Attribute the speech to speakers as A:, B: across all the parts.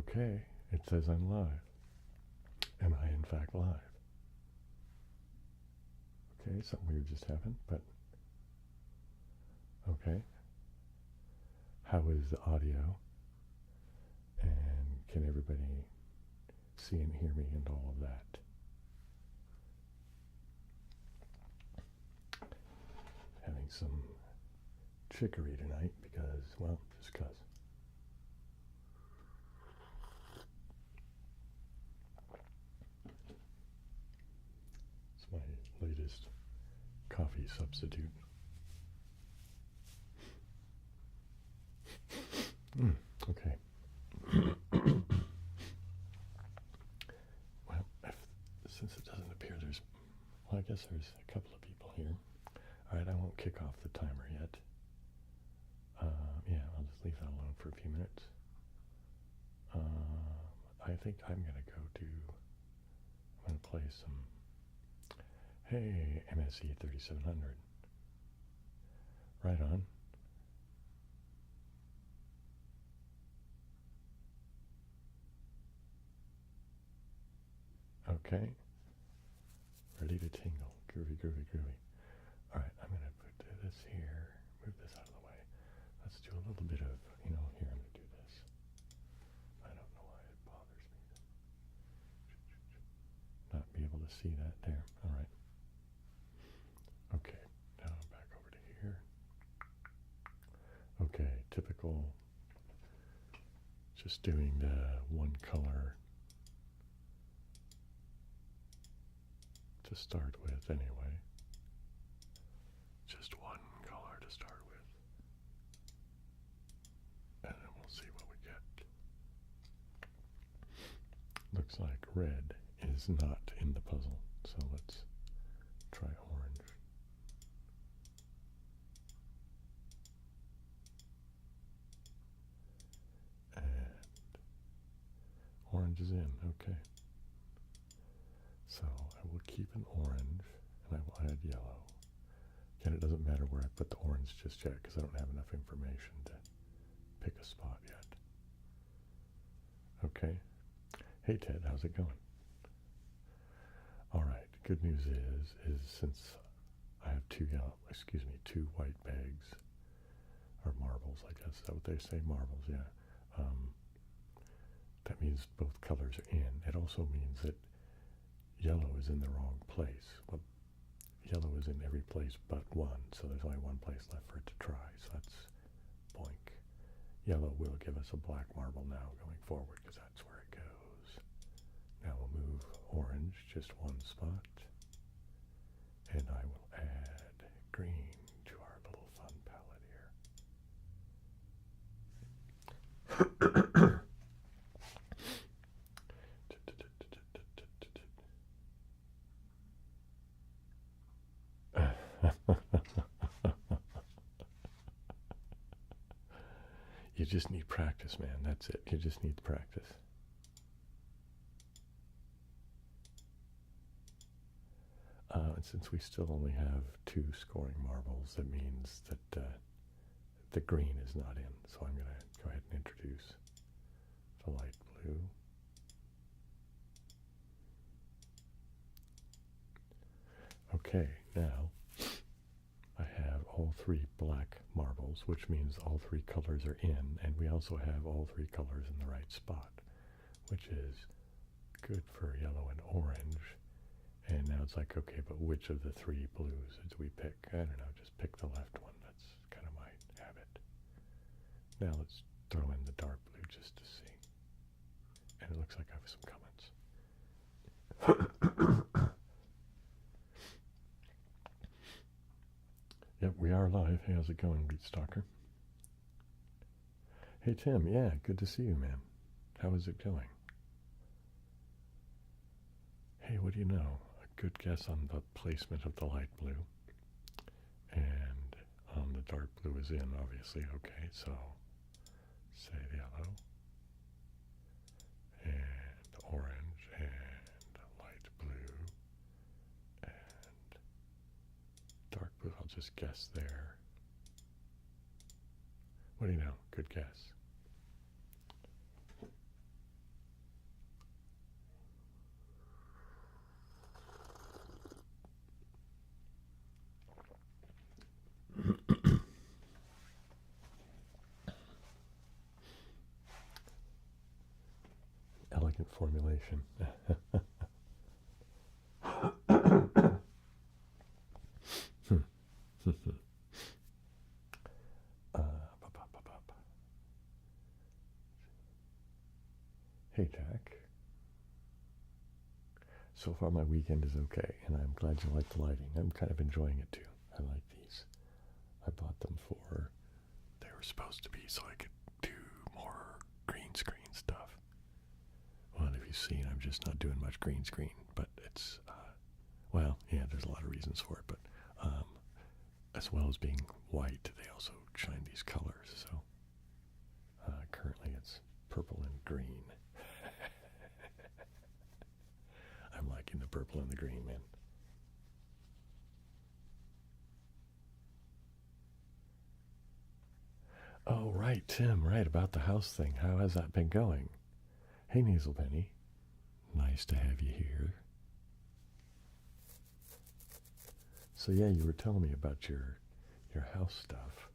A: Okay, it says I'm live. Am I in fact live? Okay, something weird just happened, but okay. How is the audio? And can everybody see and hear me and all of that? Having some chicory tonight because, well, just because. It's my latest coffee substitute. Okay. Well, since it doesn't appear there's, well, I guess there's a couple of people here. All right, I won't kick off the timer yet. Yeah, I'll just leave that alone for a few minutes. I think I'm going to go to, I'm going to play some, hey, MSE 3700. Right on. Okay. Ready to tingle. Groovy, groovy, groovy. All right, I'm going to put this here, move this out of the way. Let's do a little bit of, here, I'm going to do this. I don't know why it bothers me to not be able to see that there. All right. Okay, now back over to here. Okay, typical, just doing the one color to start with anyway. Just one color to start with. And then we'll see what we get. Looks like red is not in the puzzle, so let's try orange. And orange is in, okay. So I will keep an orange, and I will add yellow. Again, it doesn't matter where I put the orange just yet, because I don't have enough information to pick a spot yet. Okay. Hey Ted, how's it going? All right, good news is since I have two white bags, or marbles, I guess, is that what they say? Marbles, yeah. That means both colors are in. It also means that yellow is in the wrong place. Well, yellow is in every place but one, so there's only one place left for it to try, so that's boink. Yellow will give us a black marble now going forward, because that's where it goes. Now we'll move orange just one spot, and I will add green to our little fun palette here. You just need practice, man. That's it. You just need practice. Since we still only have 2 scoring marbles, that means that the green is not in. So I'm going to go ahead and introduce the light blue. Okay, now I have all 3 black marbles, which means all 3 colors are in, and we also have all 3 colors in the right spot, which is good for yellow and orange. And now it's like, okay, but which of the 3 blues do we pick? I don't know, just pick the left one. That's kind of my habit. Now let's throw in the dark blue just to see. And it looks like I have some comments. Yep, we are live. Hey, how's it going, Beat Stalker? Hey, Tim. Yeah, good to see you, man. How is it going? Hey, what do you know? A good guess on the placement of the light blue. And the dark blue is in, obviously. Okay, so say the yellow. And orange. And light blue. And dark blue, I'll just guess there. What do you know? Good guess. elegant formulation. Hey, Jack. So far, my weekend is okay, and I'm glad you like the lighting. I'm kind of enjoying it, too. I like these. I bought them for, they were supposed to be so I could do more green screen stuff. Well, if you've seen, I'm just not doing much green screen, but it's, well, yeah, there's a lot of reasons for it, but as well as being white, they also shine these colors, so currently it's purple and green. I'm liking the purple and the green, man. Oh, right, Tim, right, about the house thing. How has that been going? Hey, Naselpenny. Nice to have you here. So, yeah, you were telling me about your house stuff.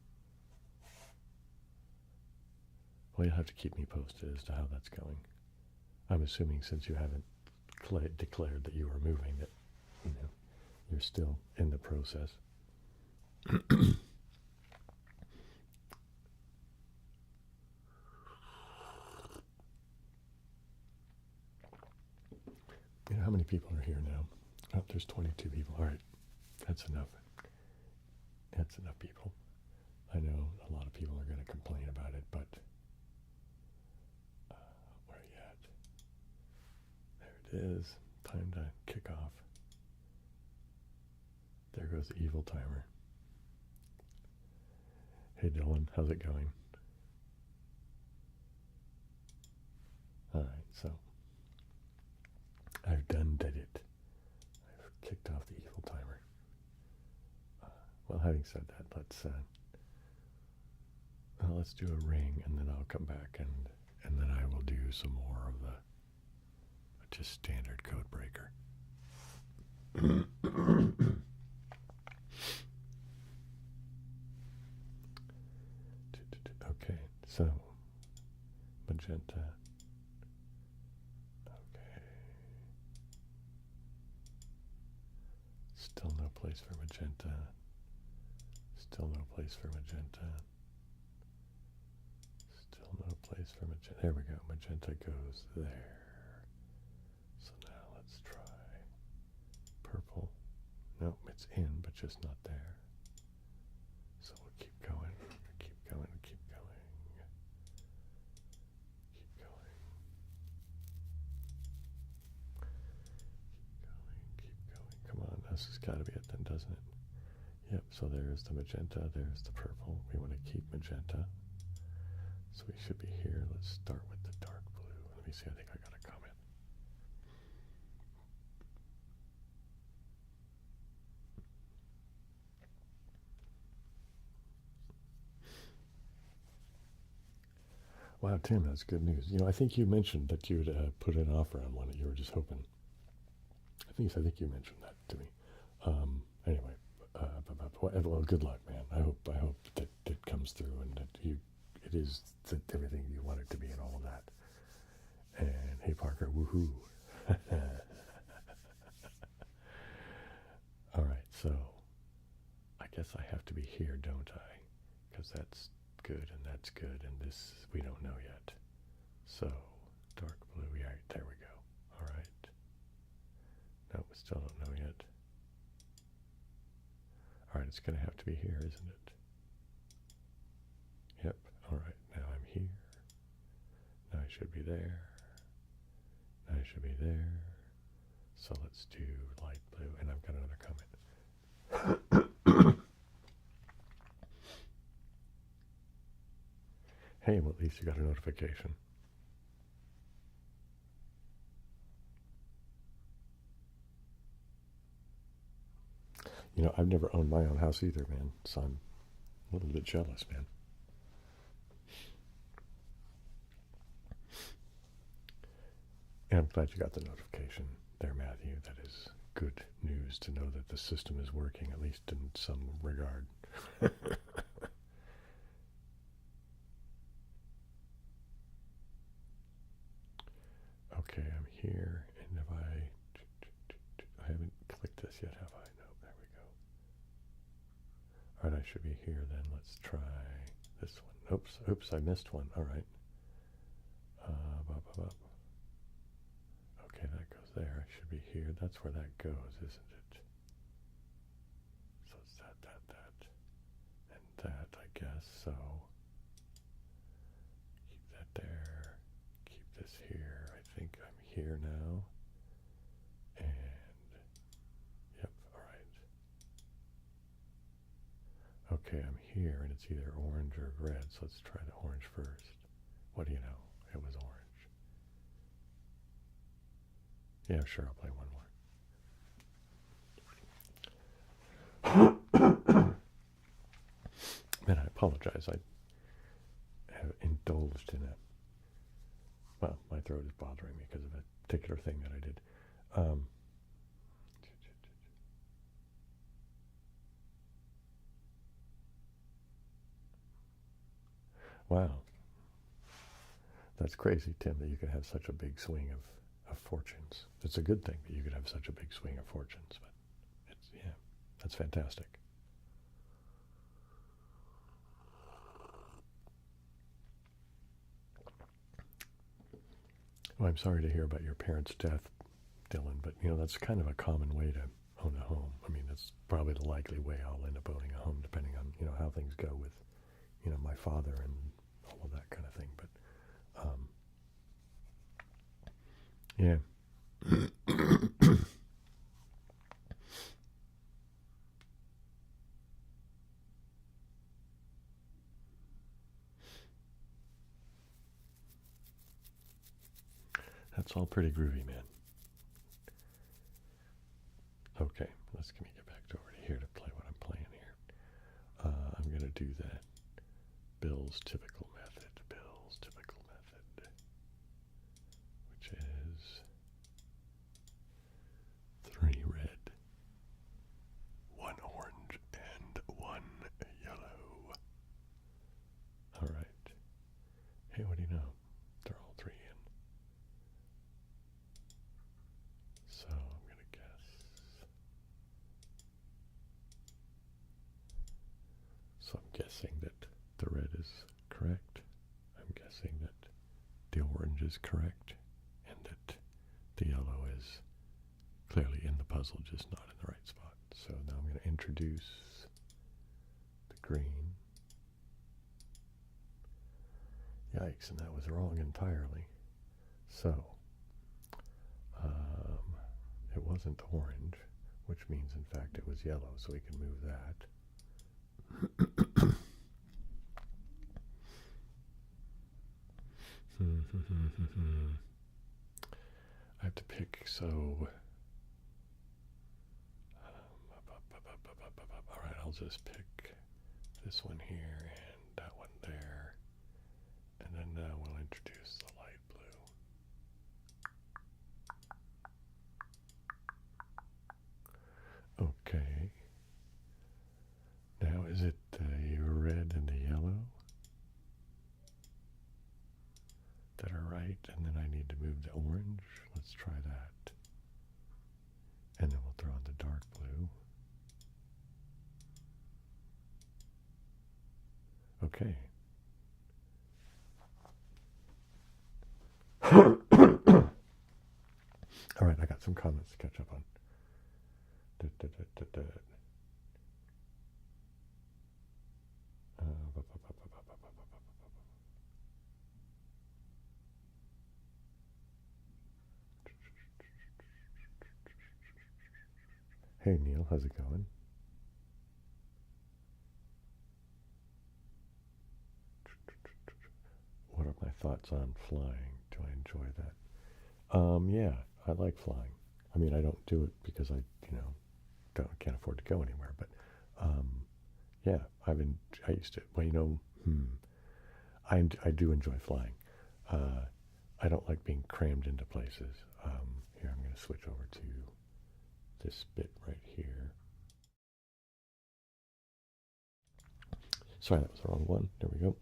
A: Well, you'll have to keep me posted as to how that's going. I'm assuming since you haven't declared that you are moving, that you're still in the process. How many people are here now? Oh, there's 22 people. All right, that's enough. That's enough people. I know a lot of people are going to complain about it, but where are you at? There it is. Time to kick off. There goes the evil timer. Hey, Dylan, how's it going? All right, so I've did it. I've kicked off the evil timer. Well, having said that, let's do a ring, and then I'll come back, and then I will do some more of the just standard code breaker. Okay, so magenta. Okay. Still no place for magenta. Still no place for magenta. Still no place for magenta. There we go. Magenta goes there. So now let's try purple. Nope, it's in, but just not there. So we'll keep going. Keep going. Keep going. Keep going. Keep going. Come on, this has got to be it then, doesn't it? Yep, so there's the magenta, there's the purple. We want to keep magenta. So we should be here. Let's start with the dark blue. Let me see, I think I got a comment. Wow, Tim, that's good news. I think you mentioned that you'd put an offer on one that you were just hoping. I think you mentioned that to me. Anyway. Well, good luck, man. I hope that it comes through and that it is everything you want it to be and all of that. And hey, Parker, woohoo! All right, so I guess I have to be here, don't I? Because that's good and that's good, and this we don't know yet. So dark blue, yeah, there we go. All right. No, we still don't know yet. All right, it's going to have to be here, isn't it? Yep. All right, now I'm here. Now I should be there. Now I should be there. So let's do light blue, and I've got another comment. Hey, well, at least you got a notification. I've never owned my own house either, man, so I'm a little bit jealous, man. And I'm glad you got the notification there, Matthew. That is good news to know that the system is working, at least in some regard. Okay, I'm here, and if I haven't clicked this yet, have I? No, there we go. All right, I should be here then. Let's try this one. Oops, I missed one. All right. Okay, that goes there. I should be here. That's where that goes, isn't it? So it's that, and that, I guess. So keep that there. Keep this here. I think I'm here now. And, yep, all right. Okay, I'm here, and it's either orange or red, so let's try the orange first. What do you know? It was orange. Yeah, sure, I'll play one more. Man, I apologize. I have indulged in it. Well, my throat is bothering me because of a particular thing that I did. Wow. That's crazy, Tim, that you could have such a big swing of fortunes. It's a good thing that you could have such a big swing of fortunes, but yeah, that's fantastic. Well, I'm sorry to hear about your parents' death, Dylan, but that's kind of a common way to own a home. I mean, that's probably the likely way I'll end up owning a home, depending on how things go with my father and all of that kind of thing. But yeah. That's all pretty groovy, man. Okay, let me get back over to here to play what I'm playing here. I'm going to do that Bill's typical method, which is 3 red, 1 orange, and 1 yellow. All right. Hey, what do you know? They're all 3 in. So I'm going to guess. So I'm guessing that the red is correct. I'm guessing that the orange is correct. And that the yellow is clearly in the puzzle, just not in the right spot. So now I'm going to introduce the green. Yikes, and that was wrong entirely. So, it wasn't orange, which means in fact it was yellow, so we can move that. I have to pick, so all right, I'll just pick this one here and that one there, and then now we'll introduce the light blue. Okay. Now is it the red and the yellow that are right, and then I need to move the orange? Let's try that. And then we'll throw in the dark blue. Okay. All right, I got some comments to catch up on. Hey Neil, how's it going? What are my thoughts on flying? Do I enjoy that? Yeah, I like flying. I mean, I don't do it because I, can't afford to go anywhere. But yeah, I used to. Well, I do enjoy flying. I don't like being crammed into places. Here, I'm going to switch over to this bit right here. Sorry, that was the wrong one. There we go.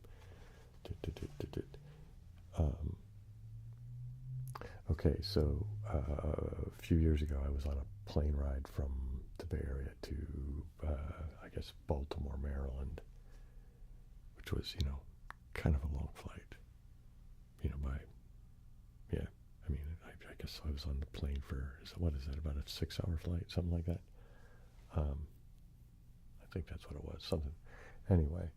A: Okay, so a few years ago, I was on a plane ride from the Bay Area to, I guess, Baltimore, Maryland, which was, kind of a long flight, yeah, I mean, I guess I was on the plane for, what is that, about a 6-hour flight, something like that. I think that's what it was, something. Anyway,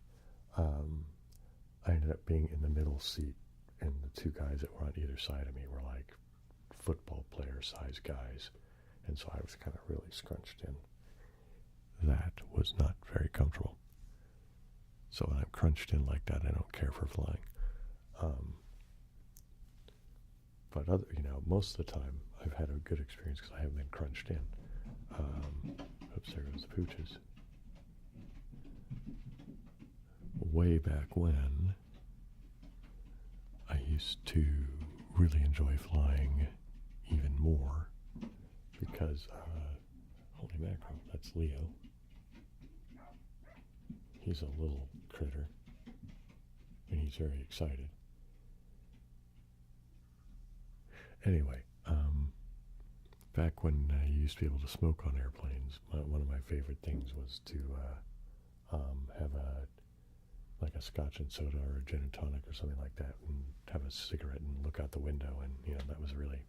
A: I ended up being in the middle seat, and the two guys that were on either side of me were like football player-sized guys, and so I was kind of really scrunched in. That was not very comfortable. So when I'm crunched in like that, I don't care for flying. But most of the time, I've had a good experience because I haven't been crunched in. Oops, there goes the pooches. Way back when, I used to really enjoy flying even more because, holy mackerel, that's Leo. He's a little critter, and he's very excited. Anyway, back when you used to be able to smoke on airplanes, one of my favorite things was to have like a scotch and soda or a gin and tonic or something like that, and have a cigarette and look out the window, and that was really,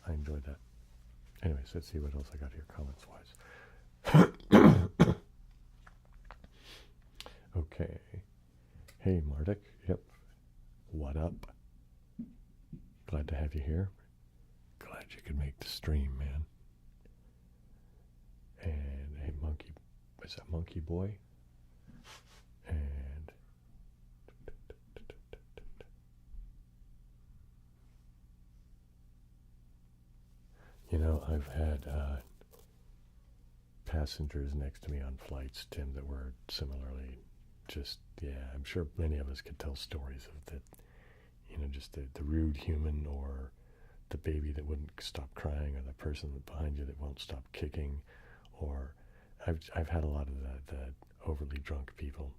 A: I enjoyed that. Anyways, let's see what else I got here comments-wise. Okay. Hey, Marduk. Yep. What up? Glad to have you here. Glad you could make the stream, man. And hey, Monkey. Is that Monkey Boy? And I've had passengers next to me on flights, Tim, that were similarly just, I'm sure many of us could tell stories of that, just the rude human, or the baby that wouldn't stop crying, or the person behind you that won't stop kicking, or I've had a lot of the overly drunk people.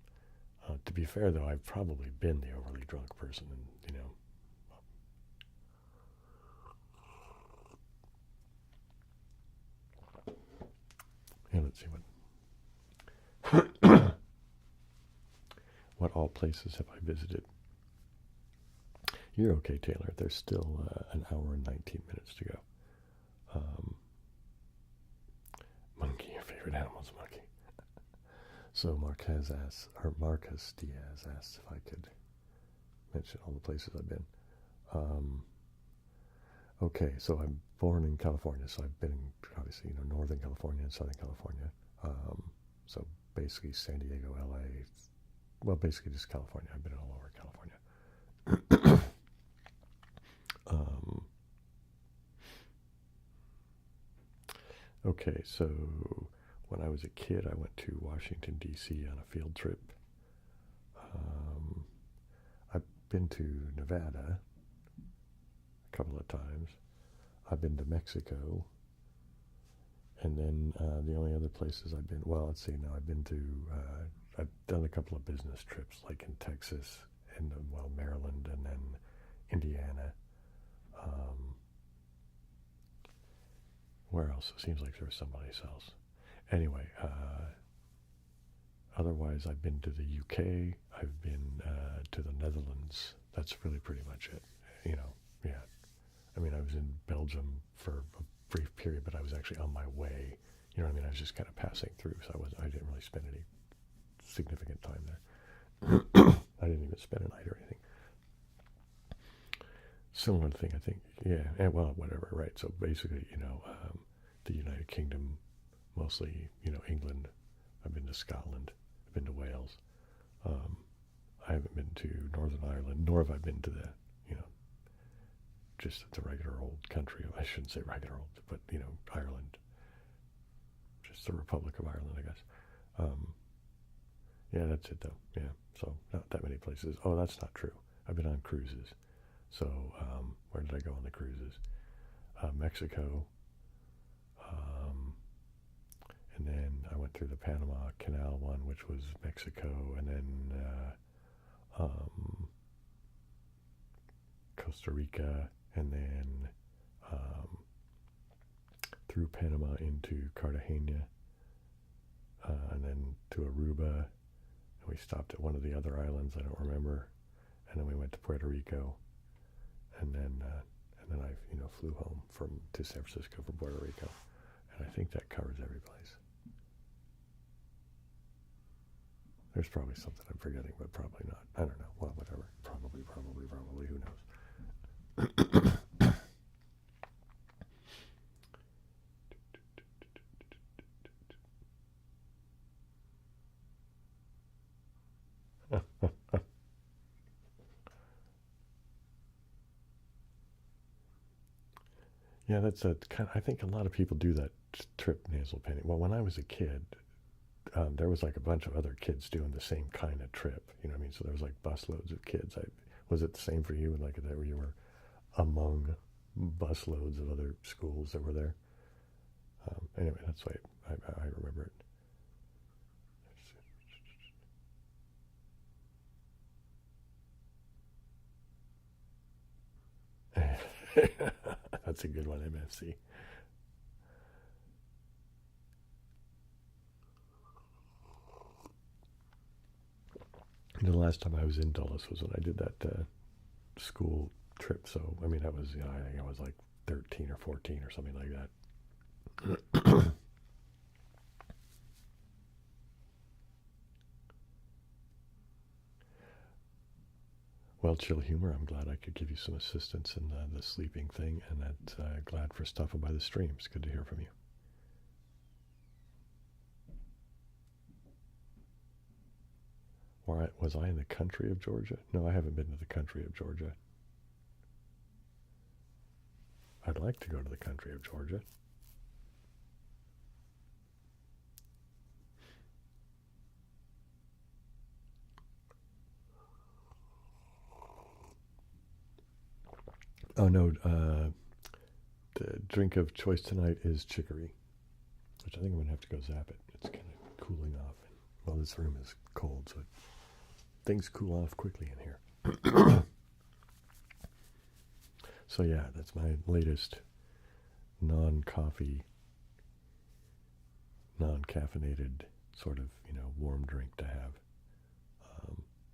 A: To be fair, though, I've probably been the overly drunk person, and let's see what all places have I visited. You're okay, Taylor. There's still an hour and 19 minutes to go. Monkey, your favorite animal's monkey. So Marcus Diaz asked if I could mention all the places I've been. Okay, so I'm born in California, so I've been in, obviously, Northern California and Southern California. So basically San Diego, LA, well, basically just California. I've been all over California. Okay, so when I was a kid, I went to Washington, D.C. on a field trip. I've been to Nevada a couple of times. I've been to Mexico. And then the only other places I've been, well, let's see, now I've been to, I've done a couple of business trips, like in Texas, and Maryland, and then Indiana. Where else? It seems like there was someplace else. Anyway, otherwise I've been to the UK, I've been to the Netherlands. That's really pretty much it, yeah. I mean, I was in Belgium for a brief period, but I was actually on my way. I was just kind of passing through, so I didn't really spend any significant time there. I didn't even spend a night or anything. Similar thing, I think. Yeah, well, whatever, right? So basically, the United Kingdom, mostly, England. I've been to Scotland. I've been to Wales. I haven't been to Northern Ireland, nor have I been to the, just the regular old country. I shouldn't say regular old, but, Ireland. Just the Republic of Ireland, I guess. Yeah, that's it, though. Yeah, so not that many places. Oh, that's not true. I've been on cruises. So where did I go on the cruises? Mexico. And then I went through the Panama Canal one, which was Mexico, and then Costa Rica, and then through Panama into Cartagena, and then to Aruba. And we stopped at one of the other islands, I don't remember, and then we went to Puerto Rico, and then I flew home to San Francisco from Puerto Rico, and I think that covers every place. There's probably something I'm forgetting, but probably not. I don't know. Well, whatever. Probably. Who knows? Yeah, that's a kind. I think a lot of people do that trip nasal painting. Well, when I was a kid, there was like a bunch of other kids doing the same kind of trip. You know what I mean? So there was like busloads of kids. Was it the same for you? Like that, where you were among busloads of other schools that were there? Anyway, that's why I remember it. That's a good one, MFC. The last time I was in Dulles was when I did that school trip. So, I mean, that was, I think I was like 13 or 14 or something like that. Well, Chill Humor, I'm glad I could give you some assistance in the sleeping thing, and glad for stopping by the stream. It's good to hear from you. Was I in the country of Georgia? No, I haven't been to the country of Georgia. I'd like to go to the country of Georgia. Oh no, the drink of choice tonight is chicory, which I think I'm going to have to go zap it. It's kind of cooling off. Well, this room is cold, so things cool off quickly in here. So yeah, that's my latest non-coffee, non-caffeinated sort of, warm drink to have.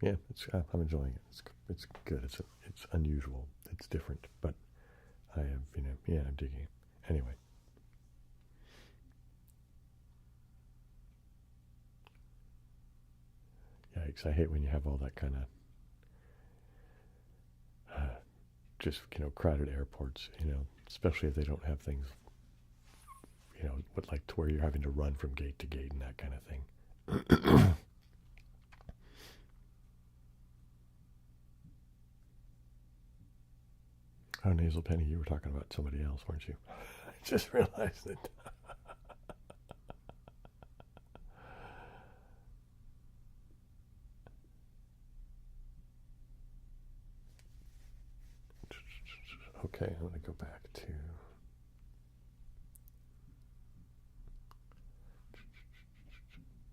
A: Yeah, I'm enjoying it. It's good. It's unusual. It's different, but I have, I'm digging it. Anyway. Yikes, I hate when you have all that kind of, just, crowded airports, especially if they don't have things, but like to where you're having to run from gate to gate and that kind of thing. Oh, Nasal Penny, you were talking about somebody else, weren't you? I just realized it. Okay, I'm going to go back to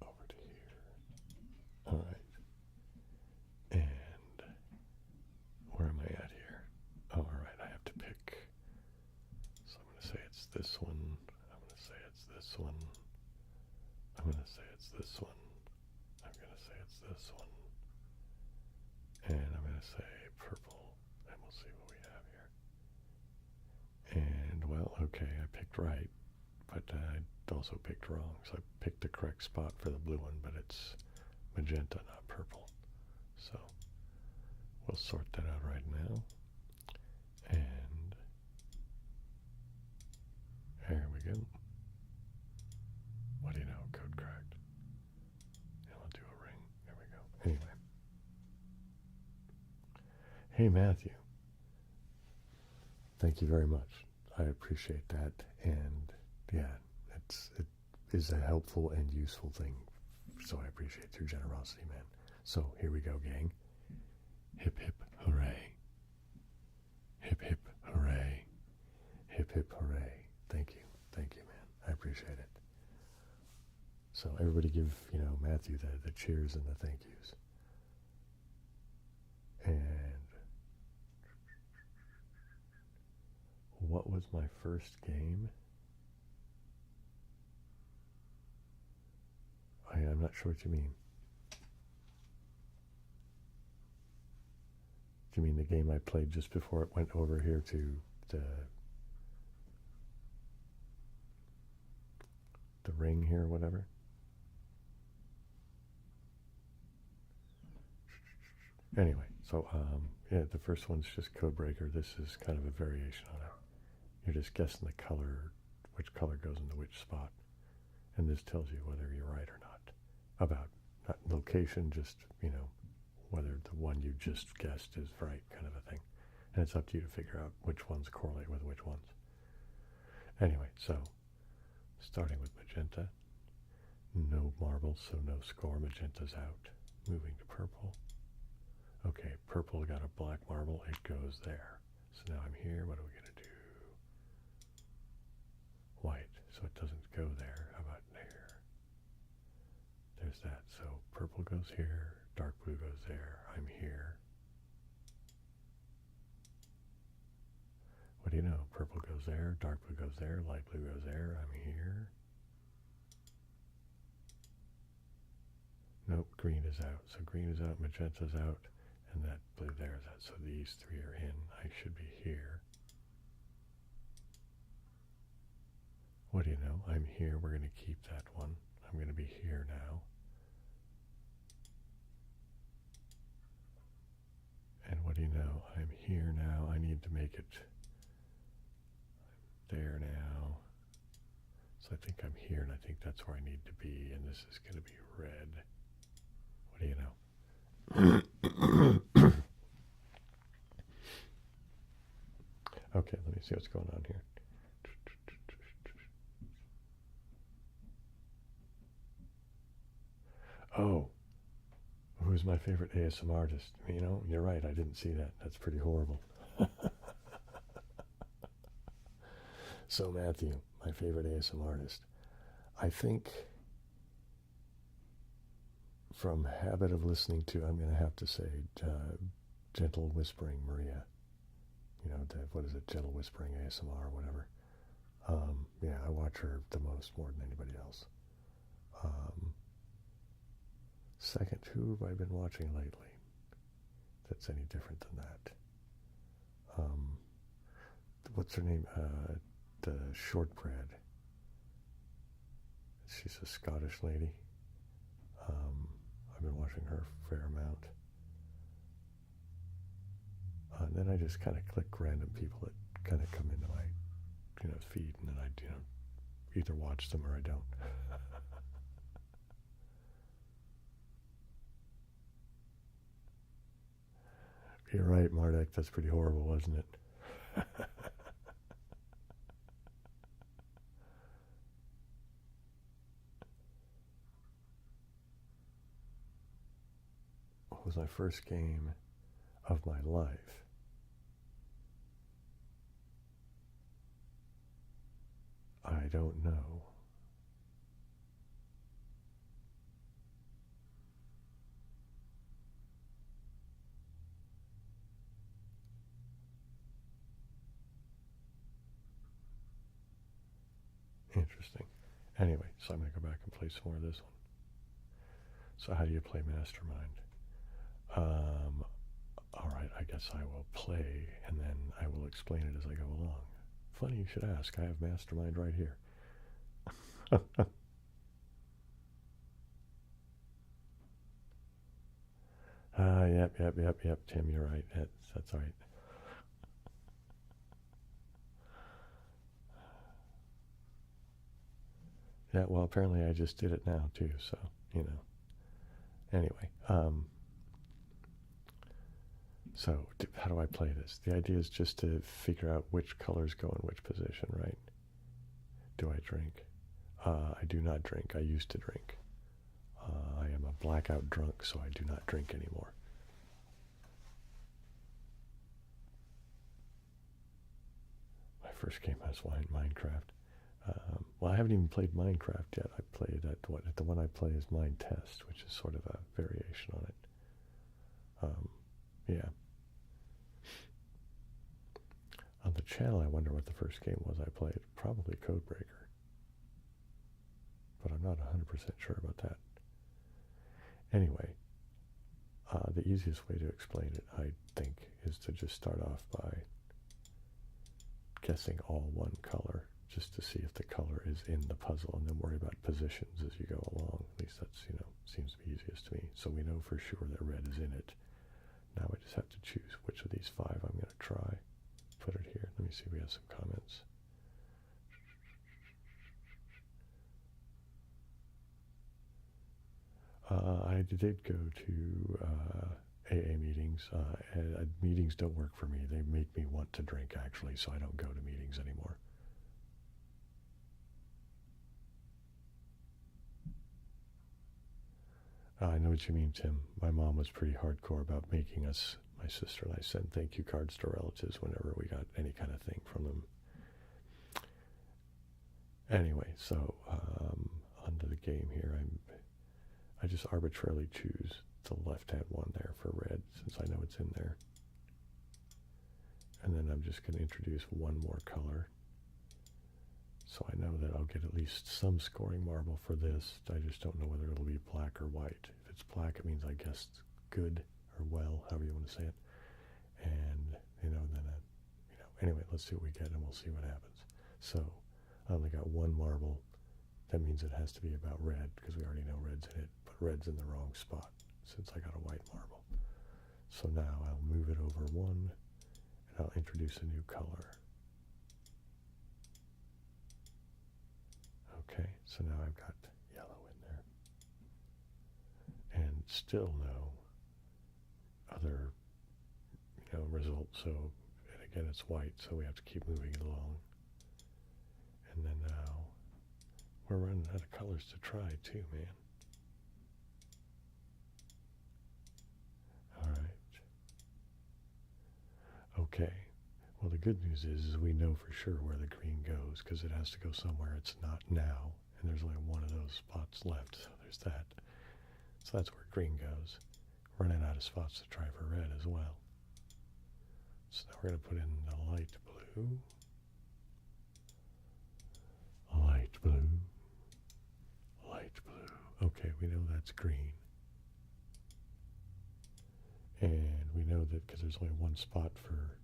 A: over to here. All right. And where am I at here? Oh, all right, I have to pick. So I'm going to say it's this one. I'm going to say it's this one. I'm going to say it's this one. I'm going to say it's this one. And I'm going to say purple. And we'll see what we have here. And, well, okay, I picked right. But I also picked wrong. So I picked the correct spot for the blue one, but it's magenta, not purple. So we'll sort that out right now. And there we go. What do you know? Code cracked. And I'll do a ring. There we go. Anyway. Hey, Matthew. Thank you very much. I appreciate that. And yeah, it is a helpful and useful thing. So I appreciate your generosity, man. So here we go, gang. Hip, hip, hooray. Hip, hip, hooray. Hip, hip, hooray. Thank you. Thank you, man. I appreciate it. So everybody give, Matthew the cheers and the thank yous. And what was was my first game? I'm not sure what you mean. Do you mean the game I played just before it went over here to the ring here, whatever? Anyway, so yeah, the first one's just Codebreaker. This is kind of a variation on it. You're just guessing the color, which color goes into which spot. And this tells you whether you're right or not. About not location, just, whether the one you just guessed is right, kind of a thing. And it's up to you to figure out which ones correlate with which ones. Anyway, so starting with magenta. No marbles, so no score. Magenta's out. Moving to purple. Okay, purple got a black marble. It goes there. So now I'm here. What are we going to do? White, so it doesn't go there. How about there? There's that. So purple goes here. Dark blue goes there. I'm here. What do you know? Purple goes there. Dark blue goes there. Light blue goes there. I'm here. Nope, green is out. So green is out, magenta's out, and that blue there is out. So these three are in. I should be here. What do you know? I'm here. We're going to keep that one. I'm going to be here now. And what do you know? I'm here now. I need to make it there now. So I think I'm here, and I think that's where I need to be, and this is going to be red. What do you know? Okay, let me see what's going on here. Oh, who's my favorite ASM artist? You're right, I didn't see that. That's pretty horrible. So Matthew, my favorite ASM artist. I think from habit of listening to, I'm going to have to say, Gentle Whispering Maria. What is it, Gentle Whispering ASMR or whatever. Yeah, I watch her the most, more than anybody else. Second, who have I been watching lately that's any different than that? What's her name? The Shortbread. She's a Scottish lady. I've been watching her a fair amount. And then I just kind of click random people that kind of come into my, feed, and then I, either watch them or I don't. You're right, Mardek. That's pretty horrible, wasn't it? What was my first game of my life? I don't know. Interesting. Anyway, so I'm going to go back and play some more of this one. So how do you play Mastermind? All right, I guess I will play, and then I will explain it as I go along. Funny you should ask. I have Mastermind right here. Yep, Tim, you're right. That's all right. Yeah, well, apparently I just did it now, too, so, Anyway, so how do I play this? The idea is just to figure out which colors go in which position, right? Do I drink? I do not drink. I used to drink. I am a blackout drunk, so I do not drink anymore. My first game was Minecraft. Well, I haven't even played Minecraft yet. I played the one I play is Mind Test, which is sort of a variation on it. Yeah. On the channel, I wonder what the first game was I played. Probably Codebreaker. But I'm not 100% sure about that. Anyway, the easiest way to explain it, I think, is to just start off by guessing all one color, just to see if the color is in the puzzle, and then worry about positions as you go along. At least that's, seems to be easiest to me. So we know for sure that red is in it. Now I just have to choose which of these 5 I'm going to try. Put it here. Let me see if we have some comments. I did go to AA meetings, and meetings don't work for me. They make me want to drink, actually, so I don't go to meetings anymore. I know what you mean, Tim. My mom was pretty hardcore about making us, my sister and I, send thank you cards to relatives whenever we got any kind of thing from them. Anyway, so onto the game here. I just arbitrarily choose the left-hand one there for red, since I know it's in there. And then I'm just going to introduce one more color. So I know that I'll get at least some scoring marble for this. I just don't know whether it'll be black or white. If it's black, it means I guessed good or well, however you want to say it. And, anyway, let's see what we get and we'll see what happens. So I only got one marble. That means it has to be about red, because we already know red's in it, but red's in the wrong spot since I got a white marble. So now I'll move it over 1, and I'll introduce a new color. Okay, so now I've got yellow in there. And still no other, result. So, and again, it's white, so we have to keep moving it along. And then now, we're running out of colors to try too, man. All right. Okay. Well, the good news is we know for sure where the green goes, because it has to go somewhere it's not now, and there's only one of those spots left, so there's that. So that's where green goes. Running out of spots to try for red as well. So now we're going to put in the light blue. Light blue. Light blue. Okay, we know that's green. And we know that because there's only one spot for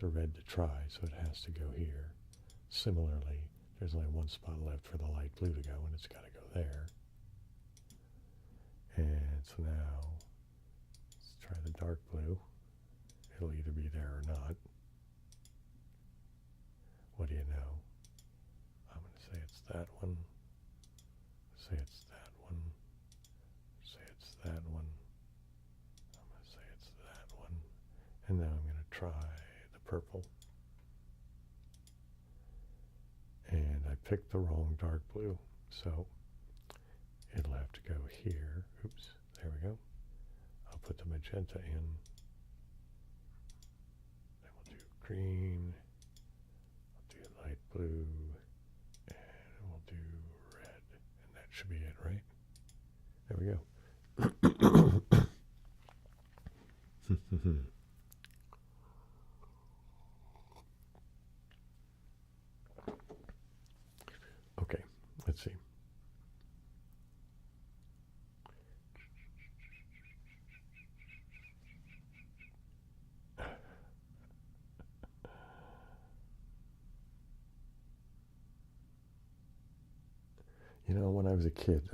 A: the red to try, so it has to go here. Similarly, there's only one spot left for the light blue to go, and it's got to go there. And so now, let's try the dark blue. It'll either be there or not. What do you know? I'm going to say it's that one. Say it's that one. Say it's that one. I'm going to say it's that one. And now I'm going to try the purple. And I picked the wrong dark blue, so it'll have to go here. Oops, there we go. I'll put the magenta in. Then we'll do green. I'll do light blue. And we'll do red. And that should be it, right? There we go. Okay, let's see. When I was a kid,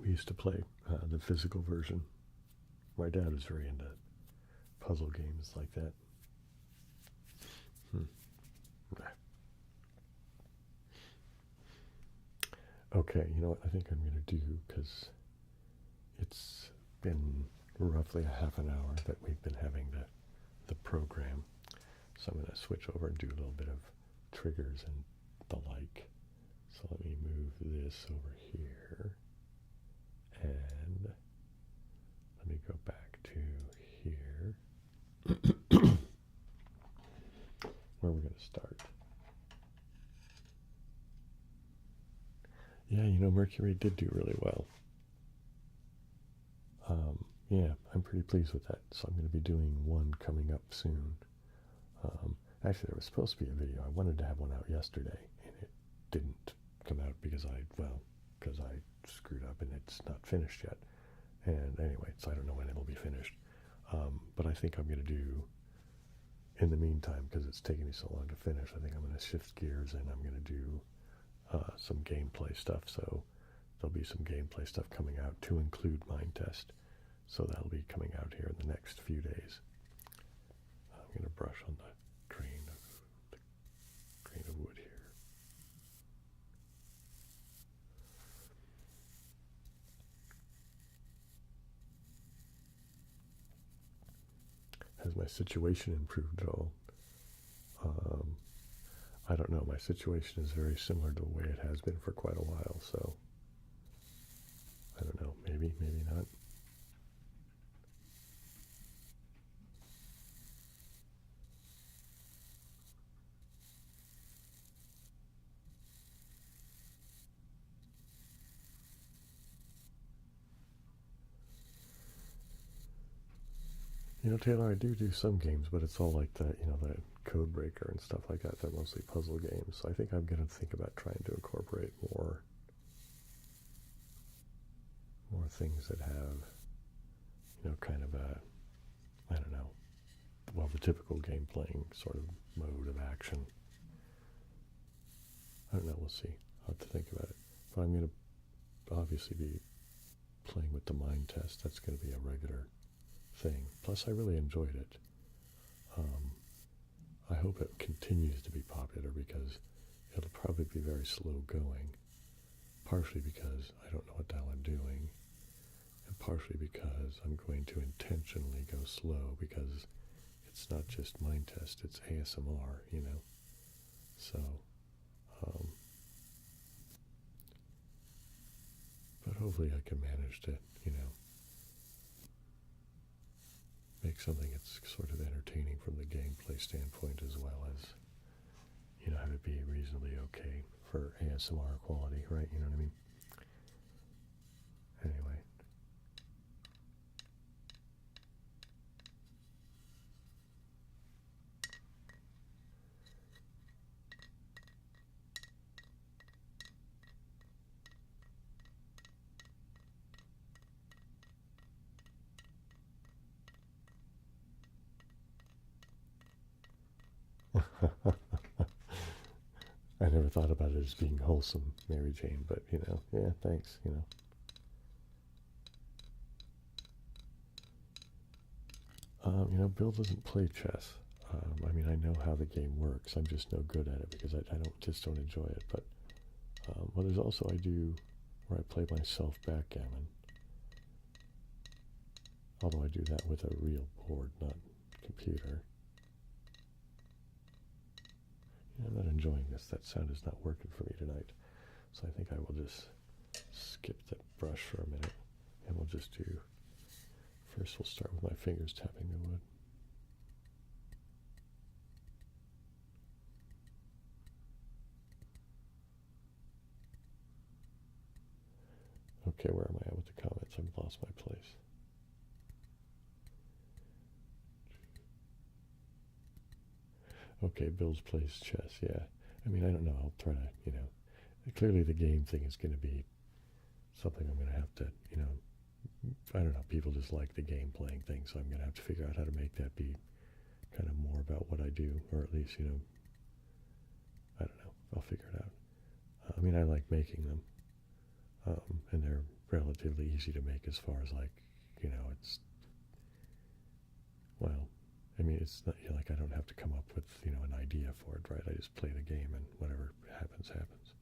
A: we used to play the physical version. My dad was very into puzzle games like that. Okay, you know what I think I'm going to do, because it's been roughly a half an hour that we've been having the program. So I'm going to switch over and do a little bit of triggers and the like. So let me move this over here, and let me go back to here, where we're going to start. Yeah, Mercury did do really well. Yeah, I'm pretty pleased with that. So I'm going to be doing one coming up soon Actually, there was supposed to be a video. I wanted to have one out yesterday, and it didn't come out because I screwed up and it's not finished yet. And anyway, so I don't know when it'll be finished. But I think I'm going to do, in the meantime, because it's taking me so long to finish, I think I'm going to shift gears and I'm going to do some gameplay stuff. So there'll be some gameplay stuff coming out to include Mind Test. So that'll be coming out here in the next few days. I'm going to brush on the grain of wood here. Has my situation improved at all? I don't know. My situation is very similar to the way it has been for quite a while, so I don't know. Maybe, maybe not. You know, Taylor, I do some games, but it's all like that, you know, the Code Breaker and stuff like that. They're mostly puzzle games. So I think I'm going to think about trying to incorporate more things that have, you know, kind of a, I don't know, well, the typical game playing sort of mode of action. I don't know, we'll see. I'll have to think about it. But I'm going to obviously be playing with the Mind Test. That's going to be a regular thing. Plus, I really enjoyed it. I hope it continues to be popular because it'll probably be very slow going. Partially because I don't know what the hell I'm doing, and partially because I'm going to intentionally go slow because it's not just Mind Test, it's ASMR, you know. So, but hopefully I can manage to, you know, make something that's sort of entertaining from the gameplay standpoint as well as, you know, have it be reasonably okay for ASMR quality, right? You know what I mean? Anyway. I never thought about it as being wholesome, Mary Jane, but, you know, yeah, thanks, you know. You know, Bill doesn't play chess. I mean, I know how the game works. I'm just no good at it because I don't enjoy it. But, well, there's also I do where I play myself backgammon. Although I do that with a real board, not computer. I'm not enjoying this. That sound is not working for me tonight. So I think I will just skip the brush for a minute. And we'll just do, first we'll start with my fingers tapping the wood. Okay, where am I at with the comments? I've lost my place. Okay, Bill's plays chess, yeah. I mean, I don't know. I'll try to, you know. Clearly the game thing is going to be something I'm going to have to, you know, I don't know. People just like the game playing thing, so I'm going to have to figure out how to make that be kind of more about what I do, or at least, you know, I don't know. I'll figure it out. I mean, I like making them, and they're relatively easy to make as far as, like, you know, it's, well, I mean, it's not, you know, like I don't have to come up with, you know, an idea for it, right? I just play the game and whatever happens, happens.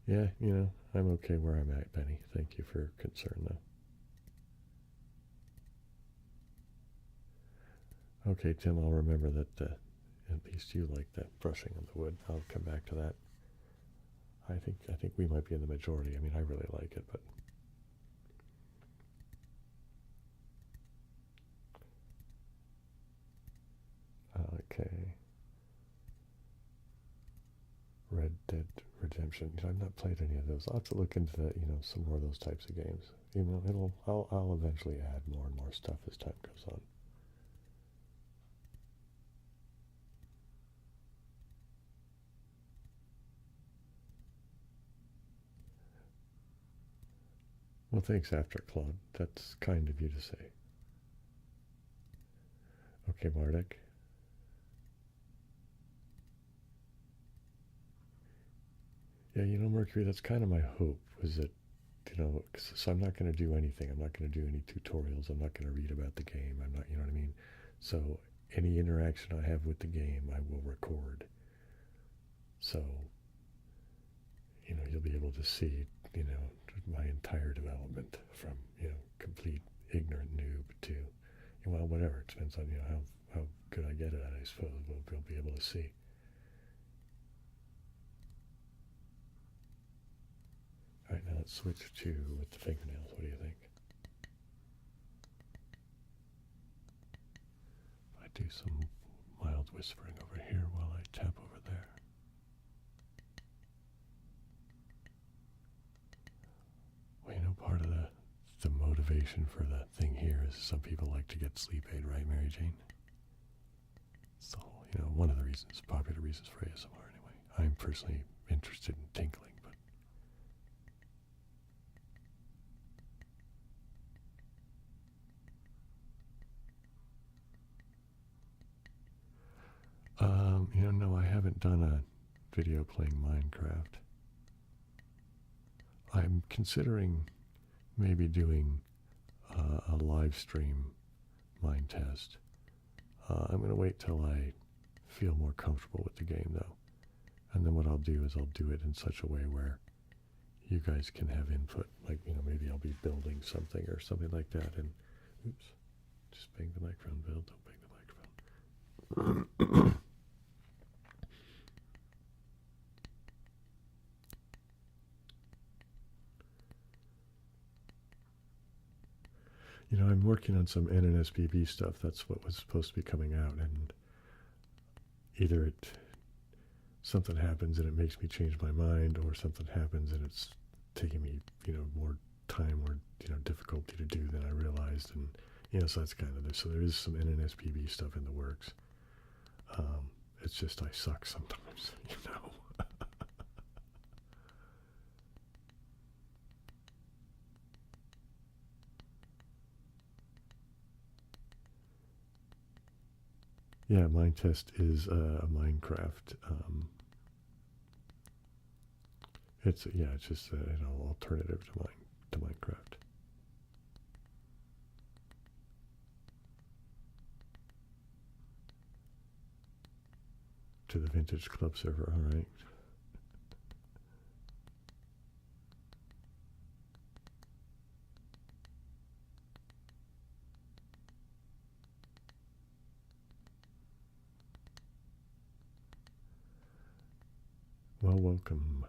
A: Yeah, you know, I'm okay where I'm at, Benny. Thank you for concern, though. Okay, Tim, I'll remember that at least you like that brushing on the wood. I'll come back to that. I think we might be in the majority. I mean, I really like it, but okay. Redemption. I've not played any of those. I'll have to look into some more of those types of games. I'll eventually add more and more stuff as time goes on. Well, thanks, After Claude. That's kind of you to say. Okay, Marduk. Yeah, Mercury, that's kind of my hope, is that, so I'm not going to do anything. I'm not going to do any tutorials. I'm not going to read about the game. I'm not, you know what I mean? So any interaction I have with the game, I will record. So, you'll be able to see, my entire development from, complete ignorant noob to, well, whatever. It depends on, how good I get at it, I suppose. We'll be able to see. All right, now let's switch to with the fingernails. What do you think? I do some mild whispering over here while I tap over there. Well, part of the motivation for the thing here is some people like to get sleep aid, right, Mary Jane? It's the whole, one of the reasons, popular reasons for ASMR anyway. I'm personally interested in tinkling. No, I haven't done a video playing Minecraft. I'm considering maybe doing a live stream mine test. I'm going to wait till I feel more comfortable with the game, though. And then what I'll do is I'll do it in such a way where you guys can have input. Like, maybe I'll be building something or something like that. And, oops, just bang the microphone, Bill. Don't bang the microphone. I'm working on some NNSBB stuff. That's what was supposed to be coming out, and either something happens and it makes me change my mind, or something happens and it's taking me, more time or difficulty to do than I realized, and so that's kind of this. So there is some NNSBB stuff in the works. It's just I suck sometimes, Yeah, Mine Test is a Minecraft. It's just an alternative to Minecraft. To the Vintage Club server, all right. Well, welcome,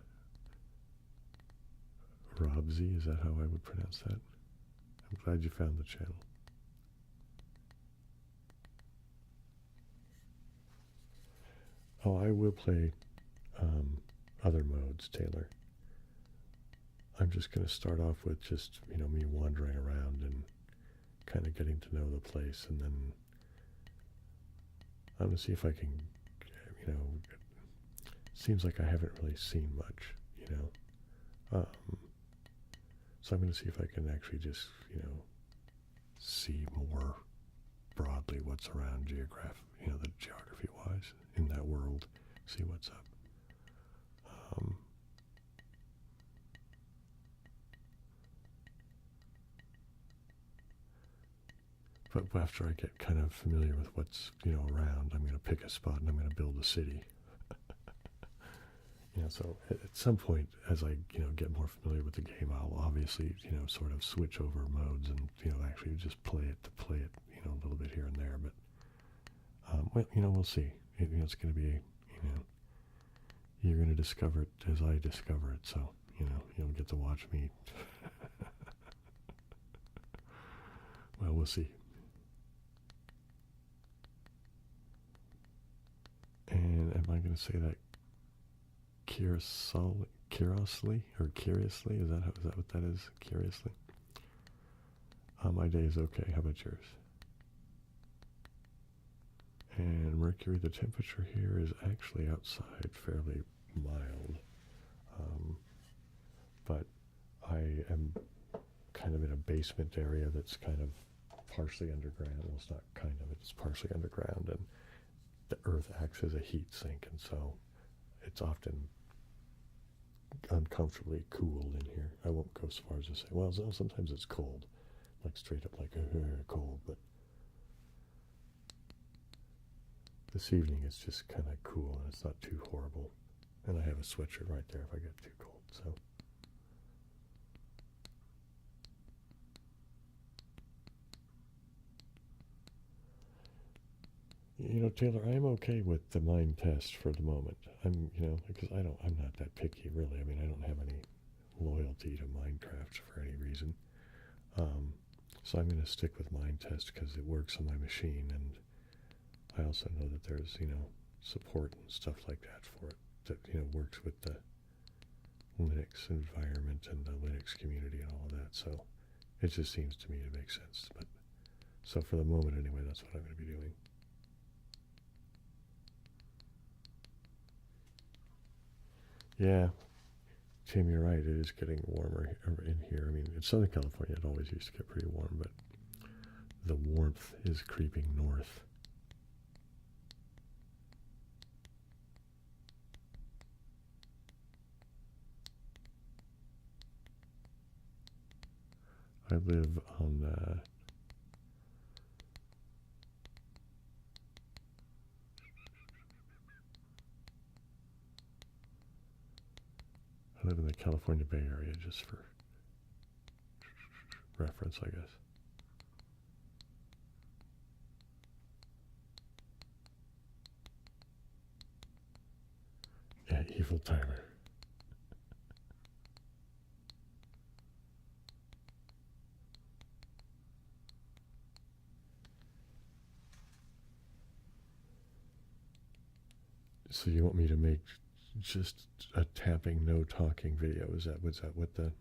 A: Robsy, is that how I would pronounce that? I'm glad you found the channel. Oh, I will play other modes, Taylor. I'm just going to start off with just, me wandering around and kind of getting to know the place, and then I'm going to see if I can, seems like I haven't really seen much, so I'm going to see if I can actually just, see more broadly what's around the geography-wise in that world, see what's up. But after I get kind of familiar with what's, around, I'm going to pick a spot and I'm going to build a city. So at some point, as I, get more familiar with the game, I'll obviously, sort of switch over modes and, actually just play it, a little bit here and there. But, we'll see. It's going to be, you're going to discover it as I discover it. So, you'll get to watch me. Well, we'll see. And am I going to say that curiously, is that what that is? Curiously. My day is okay. How about yours? And Mercury, the temperature here is actually outside fairly mild. But I am kind of in a basement area that's kind of partially underground. Well, it's not kind of, it's partially underground, and the earth acts as a heat sink, and so it's often uncomfortably cool in here. I won't go so far as to say, well, sometimes it's cold, like straight up like cold, but this evening it's just kind of cool and it's not too horrible. And I have a sweatshirt right there if I get too cold, so. You know, Taylor, I'm okay with the mind test for the moment. Because I'm not that picky, really. I mean, I don't have any loyalty to Minecraft for any reason. So I'm going to stick with mind test because it works on my machine, and I also know that there's, support and stuff like that for it that, works with the Linux environment and the Linux community and all of that. So it just seems to me to make sense. But so for the moment, anyway, that's what I'm going to be doing. Yeah, Tim, you're right. It is getting warmer in here. I mean, in Southern California, it always used to get pretty warm, but the warmth is creeping north. I live on I live in the California Bay Area, just for reference, I guess. Yeah, evil timer. So you want me to make just a tapping, no talking video? Was that what the...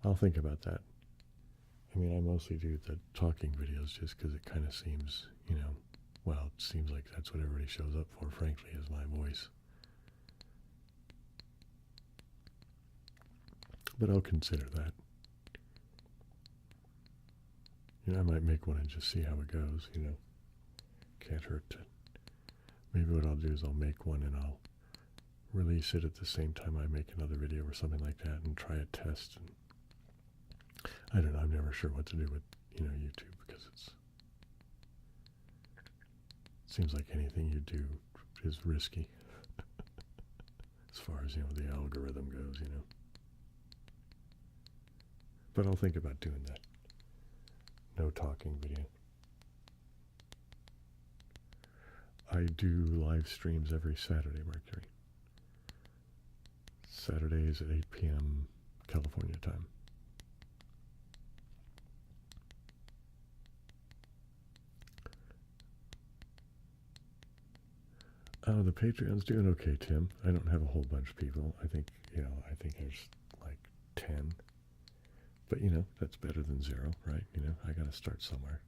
A: I'll think about that. I mean, I mostly do the talking videos just because it kind of seems, well, it seems like that's what everybody shows up for, frankly, is my voice. But I'll consider that. I might make one and just see how it goes, Can't hurt to... Maybe what I'll do is I'll make one and I'll release it at the same time I make another video or something like that and try a test. And I don't know, I'm never sure what to do with, YouTube, because it seems like anything you do is risky as far as, the algorithm goes, But I'll think about doing that. No talking video. I do live streams every Saturday, Mercury. Saturdays at 8 p.m. California time. The Patreon's doing okay, Tim. I don't have a whole bunch of people. I think, there's like 10. But, that's better than 0, right? I got to start somewhere.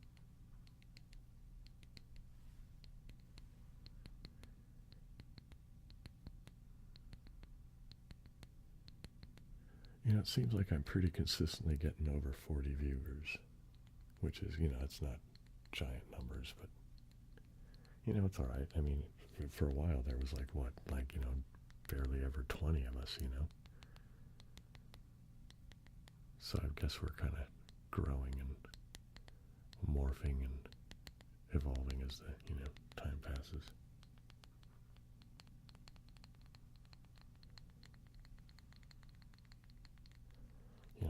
A: It seems like I'm pretty consistently getting over 40 viewers, which is, it's not giant numbers, but, it's all right. I mean, for a while there was barely ever 20 of us, So I guess we're kind of growing and morphing and evolving as the, time passes.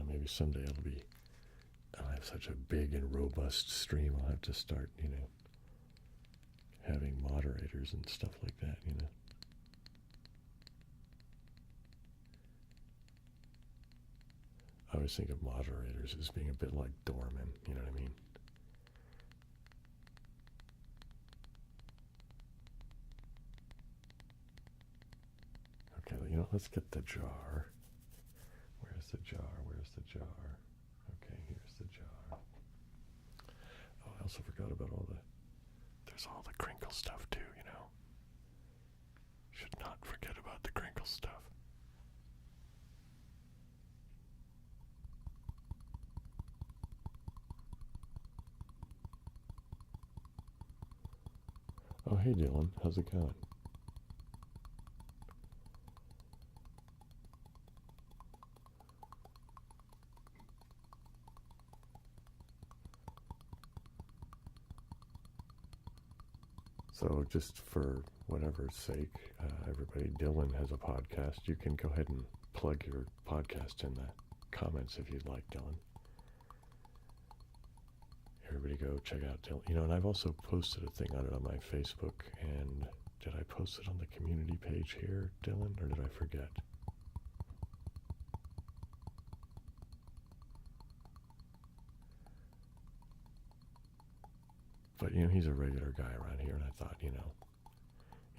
A: Maybe someday I'll have such a big and robust stream, I'll have to start, having moderators and stuff like that, I always think of moderators as being a bit like doormen, you know what I mean? know, let's get the jar. Where's the jar? Where's the jar? Okay, here's the jar. Oh, I also forgot about there's all the crinkle stuff too, you know. Should not forget about the crinkle stuff. Oh, hey Dylan, how's it going? So just for whatever's sake, everybody, Dylan has a podcast. You can go ahead and plug your podcast in the comments if you'd like, Dylan. Everybody go check out Dylan. You know, and I've also posted a thing on it on my Facebook. And did I post it on the community page here, Dylan, or did I forget? But, you know, he's a regular guy around here, and I thought, you know,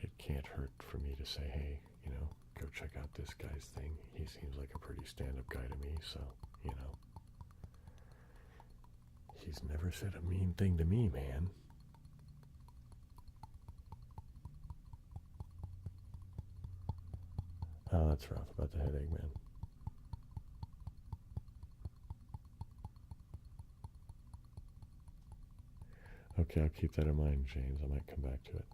A: it can't hurt for me to say, hey, you know, go check out this guy's thing. He seems like a pretty stand-up guy to me, so, you know. He's never said a mean thing to me, man. Oh, that's rough about the headache, man. Okay, I'll keep that in mind, James. I might come back to it.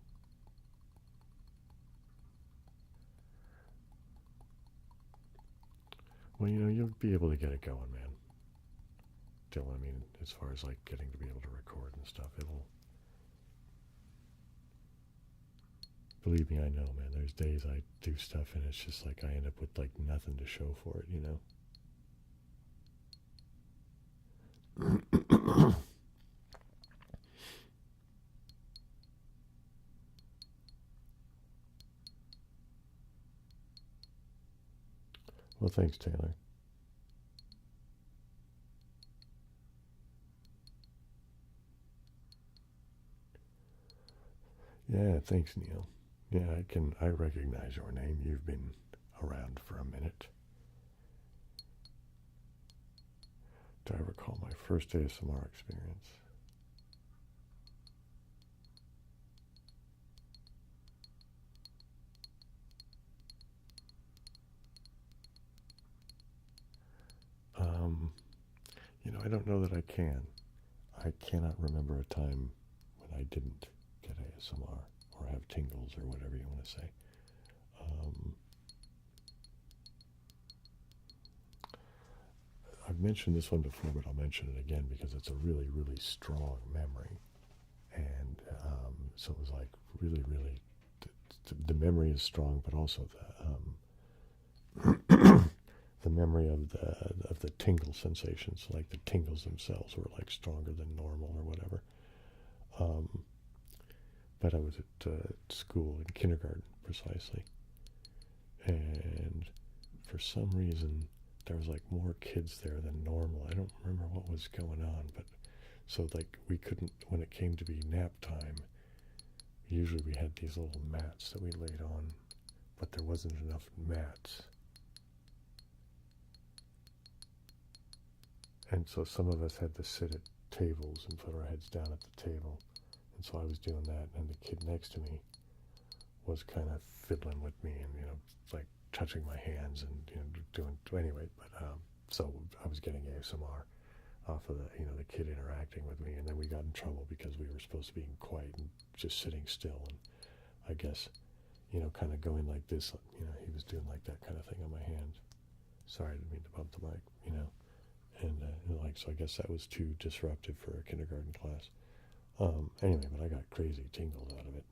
A: Well, you know, you'll be able to get it going, man. Dylan, I mean, as far as like getting to be able to record and stuff, believe me, I know, man. There's days I do stuff and it's just like I end up with like nothing to show for it, you know? Well, thanks, Taylor. Yeah, thanks, Neil. Yeah, I recognize your name. You've been around for a minute. Do I recall my first ASMR experience? You know, I don't know that I can. I cannot remember a time when I didn't get ASMR or have tingles or whatever you want to say. I've mentioned this one before, but I'll mention it again because it's a really, really strong memory. And so it was like really, really, the memory is strong, but also the memory of the tingle sensations, like the tingles themselves were like stronger than normal or whatever. But I was at school in kindergarten precisely, and for some reason there was like more kids there than normal. I don't remember what was going on, but so like we couldn't, when it came to be nap time, usually we had these little mats that we laid on, but there wasn't enough mats. And so some of us had to sit at tables and put our heads down at the table. And so I was doing that, and the kid next to me was kind of fiddling with me and, you know, like touching my hands and, you know, doing, anyway, but so I was getting ASMR off of the, you know, the kid interacting with me, and then we got in trouble because we were supposed to be quiet and just sitting still, and I guess, you know, kind of going like this, you know, he was doing like that kind of thing on my hands. Sorry, I didn't mean to bump the mic, you know, and like, so I guess that was too disruptive for a kindergarten class. Anyway, but I got crazy tingles out of it.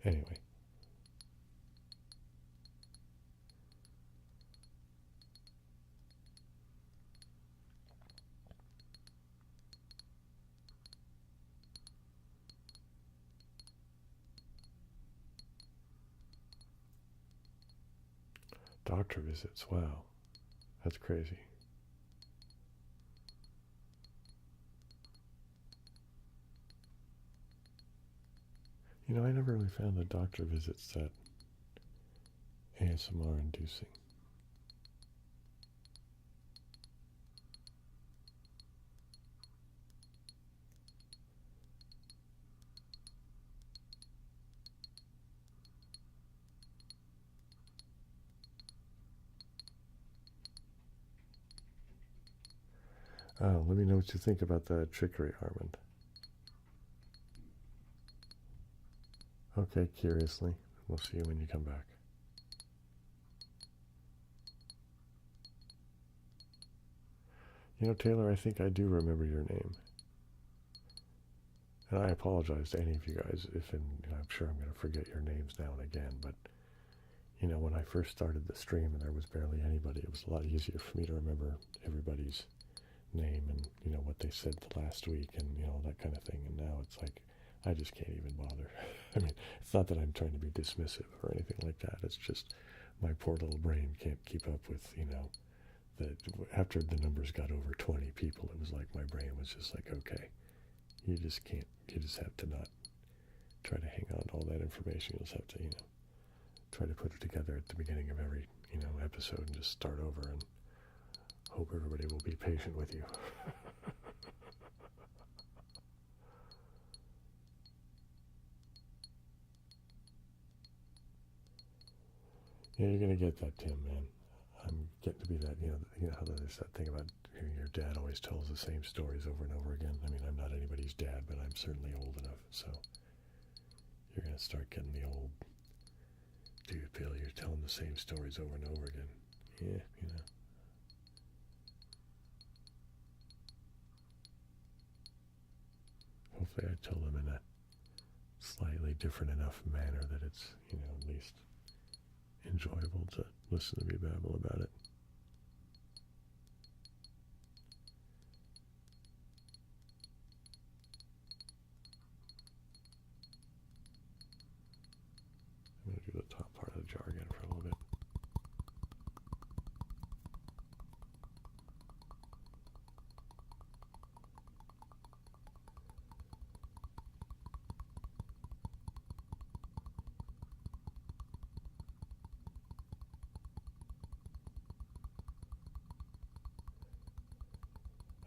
A: Anyway. Doctor visits, wow. That's crazy. You know, I never really found the doctor visits that ASMR inducing. Oh, let me know what you think about that trickery, Armand. Okay, curiously. We'll see you when you come back. You know, Taylor, I think I do remember your name. And I apologize to any of you guys if, I'm sure I'm going to forget your names now and again, but, you know, when I first started the stream and there was barely anybody, it was a lot easier for me to remember everybody's name and, you know, what they said the last week and, you know, that kind of thing. And now it's like, I just can't even bother. I mean, it's not that I'm trying to be dismissive or anything like that. It's just my poor little brain can't keep up with, you know, after the numbers got over 20 people, it was like my brain was just like, okay, you just can't, you just have to not try to hang on to all that information. You'll just have to, you know, try to put it together at the beginning of every, you know, episode and just start over and hope everybody will be patient with you. Yeah, you're gonna get that, Tim, man. I'm getting to be that, you know how there's that thing about hearing your dad always tells the same stories over and over again. I mean, I'm not anybody's dad, but I'm certainly old enough, so you're gonna start getting the old, dude, Bill, you're telling the same stories over and over again. Yeah, you know. Hopefully I tell them in a slightly different enough manner that it's, you know, at least enjoyable to listen to me babble about it. I'm going to do the top part of the jar again for a little bit.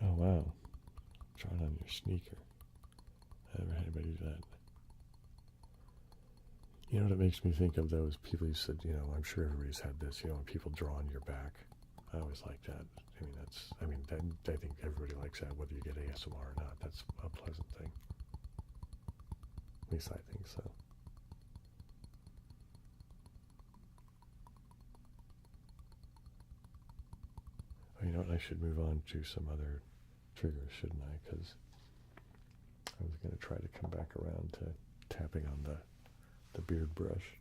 A: Oh, wow. Try it on your sneaker. I never had anybody do that. You know what it makes me think of, those people who said, you know, I'm sure everybody's had this, you know, when people draw on your back. I always like that. I think everybody likes that, whether you get ASMR or not. That's a pleasant thing. At least I think so. Oh, you know what? I should move on to some other triggers, shouldn't I? Because I was going to try to come back around to tapping on the beard brush.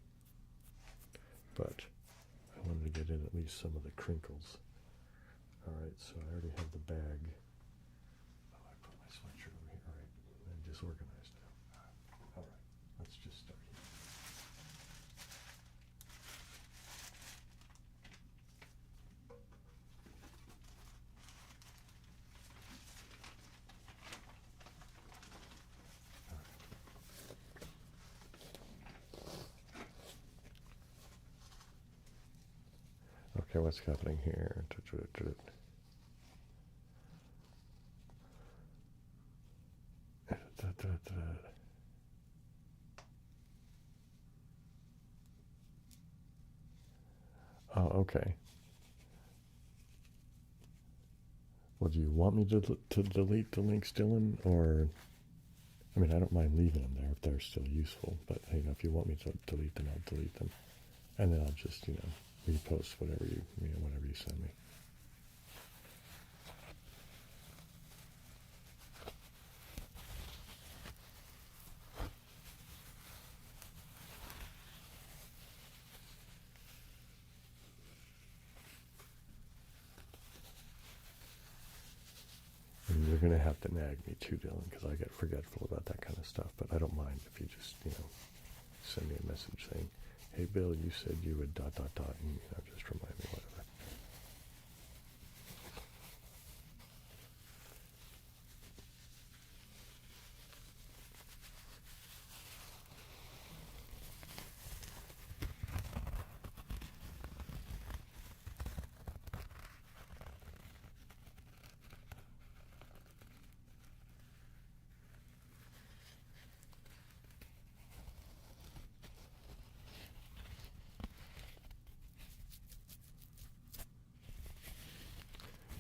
A: But I wanted to get in at least some of the crinkles. Alright, so I already have the bag. Oh, I put my sweatshirt over here. Alright, I'm disorganized now. Alright, let's just start here. Okay, what's happening here? Oh, okay. Well, do you want me to delete the links, Dylan? Or, I mean, I don't mind leaving them there if they're still useful. But, you know, if you want me to delete them, I'll delete them. And then I'll just, you know, repost whatever you send me. And you're going to have to nag me too, Dylan, because I get forgetful about that kind of stuff. But I don't mind if you just, you know, send me a message saying, hey, Bill, you said you would ... and, you know, just remind me, whatever.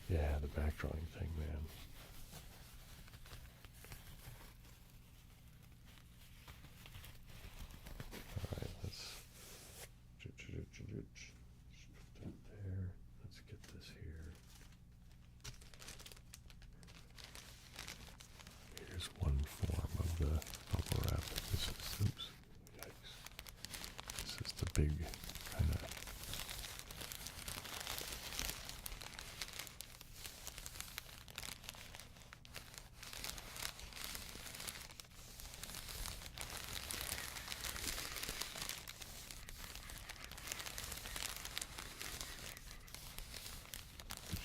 A: Yeah, the back drawing thing, man. All right, let's put that there. Let's get this here. Here's one form of the bubble wrap. This is, oops, yikes. This is the big kind of.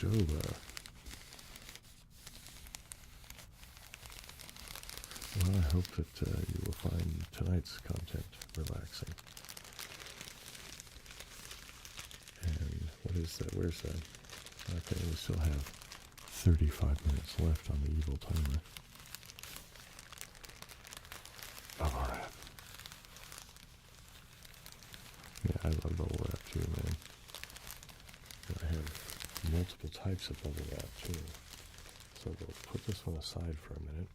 A: Joba. Well, I hope that you will find tonight's content relaxing. And what is that? Where's that? Okay, we still have 35 minutes left on the evil timer. Bubble wrap. Yeah, I love bubble wrap too, man. I have multiple types of bubble wrap too. So we'll put this one aside for a minute.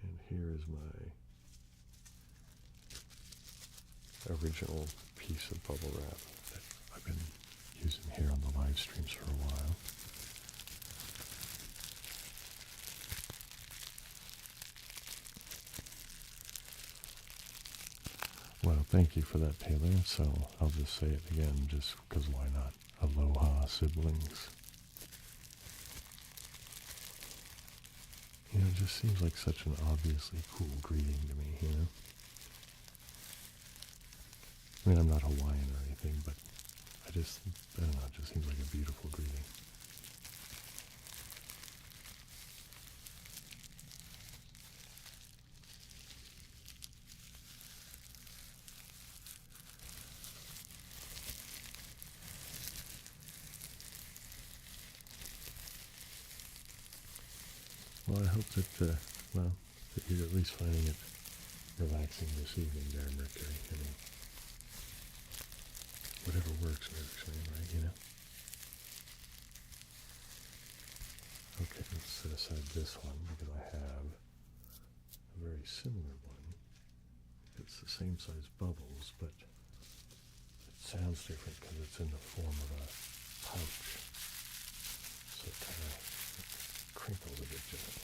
A: And here is my original piece of bubble wrap that I've been using here on the live streams for a while. Well, thank you for that, Taylor. So I'll just say it again, just because why not? Aloha, siblings. You know, it just seems like such an obviously cool greeting to me, you know? I mean, I'm not Hawaiian or anything, but I don't know, it just seems like a beautiful greeting. Well, I hope that, that you're at least finding it relaxing this evening there, Mercury. I mean, whatever works, right, you know? Okay, let's set aside this one because I have a very similar one. It's the same size bubbles, but it sounds different because it's in the form of a pouch. So it kind of crinkles a bit gently.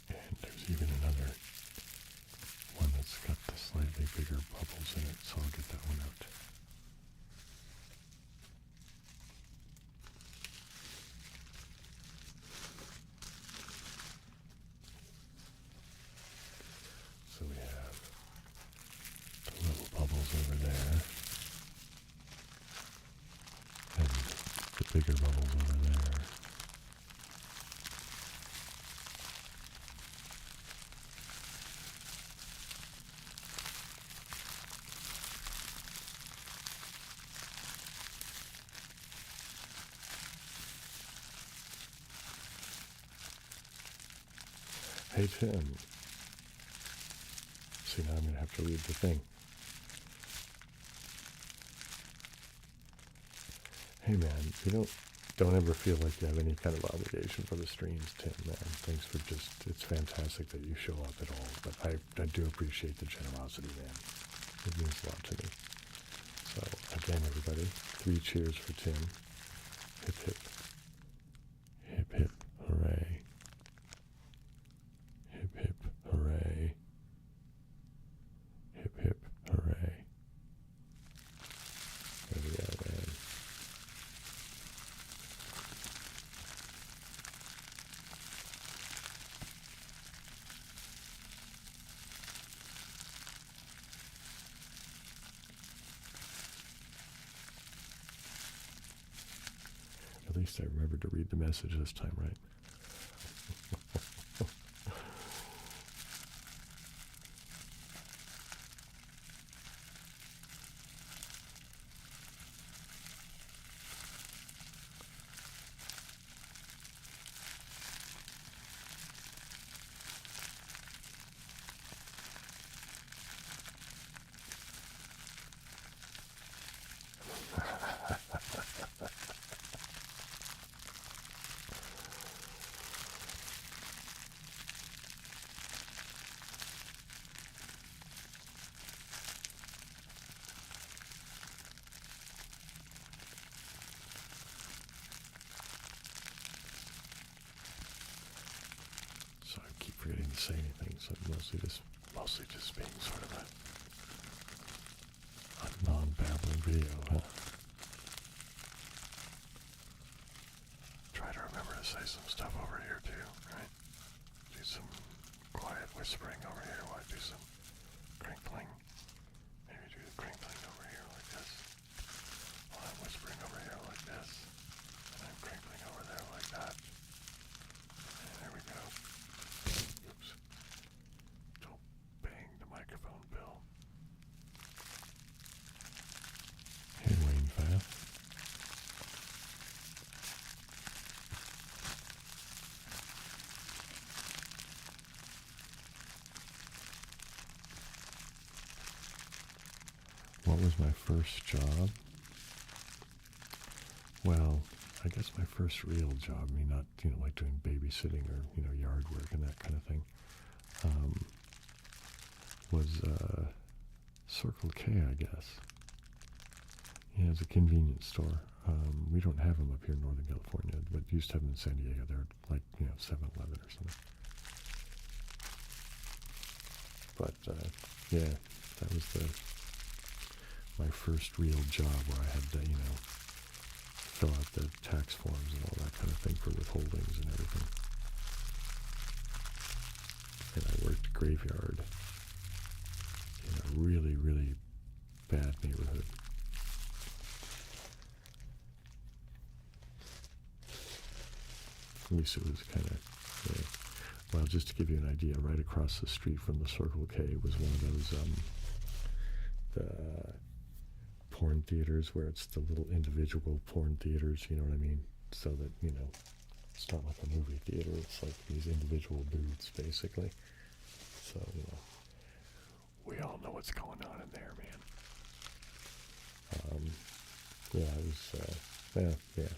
A: And there's even another one that's got the slightly bigger bubbles in it, so I'll get that one out. So we have the little bubbles over there, and the bigger bubbles over there. Hey Tim. See, now I'm going to have to read the thing. Hey man, you don't ever feel like you have any kind of obligation for the streams, Tim, man. Thanks for it's fantastic that you show up at all, but I do appreciate the generosity, man. It means a lot to me. So, again, everybody, 3 cheers for Tim. Hip hip. Hip hip, hooray. Hip hip, hooray. Hip hip, hooray. There we go, man. At least I remembered to read the message this time, right? say anything, so mostly just being sort of a non-babbling video, huh? Try to remember to say some stuff over here too, right? Do some quiet whispering over here while I do some crinkling. Maybe do the crinkling over here like this. While I'm whispering over here like this. And I'm crinkling over there like that. And there we go. Oops. Don't bang the microphone, Bill. Hey, Wayne Fath. What was my first job? Well, I guess my first real job, I mean, not, like doing babysitting or, yard work and that kind of thing, was Circle K, I guess. Yeah, it's a convenience store. We don't have them up here in Northern California, but used to have them in San Diego. They're like, 7-Eleven or something. But, yeah, that was my first real job where I had to, fill out the tax forms and all that kind of thing for withholdings and everything. And I worked graveyard in a really, really bad neighborhood. At least it was kind of, well, just to give you an idea, right across the street from the Circle K was one of those, the porn theaters where it's the little individual porn theaters, you know what I mean? So that, it's not like a movie theater, it's like these individual booths, basically. So, we all know what's going on in there, man. Yeah, it was, yeah.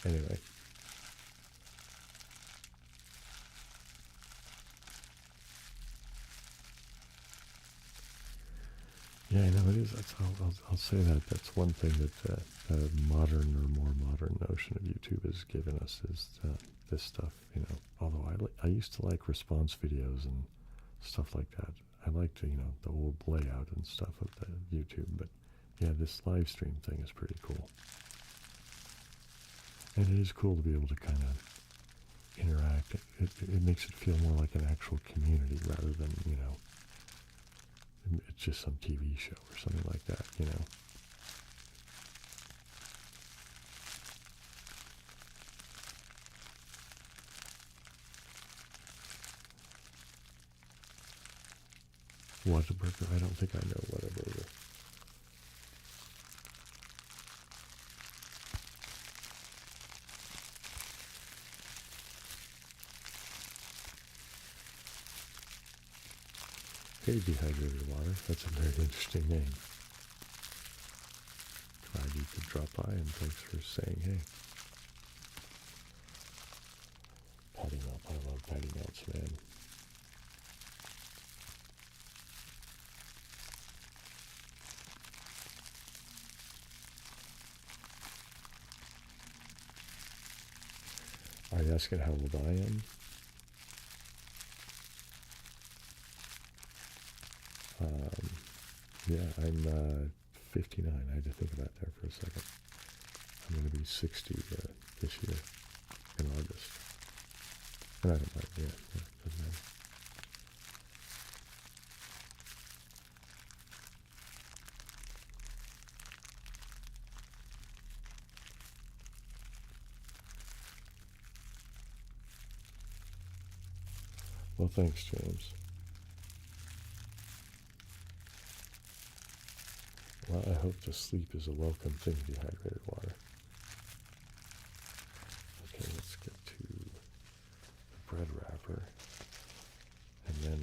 A: Anyway. Yeah, I know it is. I'll say that. That's one thing that the modern or more modern notion of YouTube has given us is this stuff. Although I used to like response videos and stuff like that. I liked the old layout and stuff of the YouTube, but yeah, this live stream thing is pretty cool. And it is cool to be able to kind of interact. It makes it feel more like an actual community rather than it's just some TV show or something like that, Whataburger? I don't think I know Whataburger. Hey, Dehydrated Water. That's a very interesting name. Glad you could drop by, and thanks for saying hey. Patty melt. I love patty melts, man. Are you asking how old I am? Yeah, I'm 59. I had to think about that for a second. I'm going to be 60 this year in August. And I don't mind. Yeah, doesn't matter. Well, thanks, James. Well, I hope the sleep is a welcome thing, Dehydrated Water. Okay, let's get to the bread wrapper. And then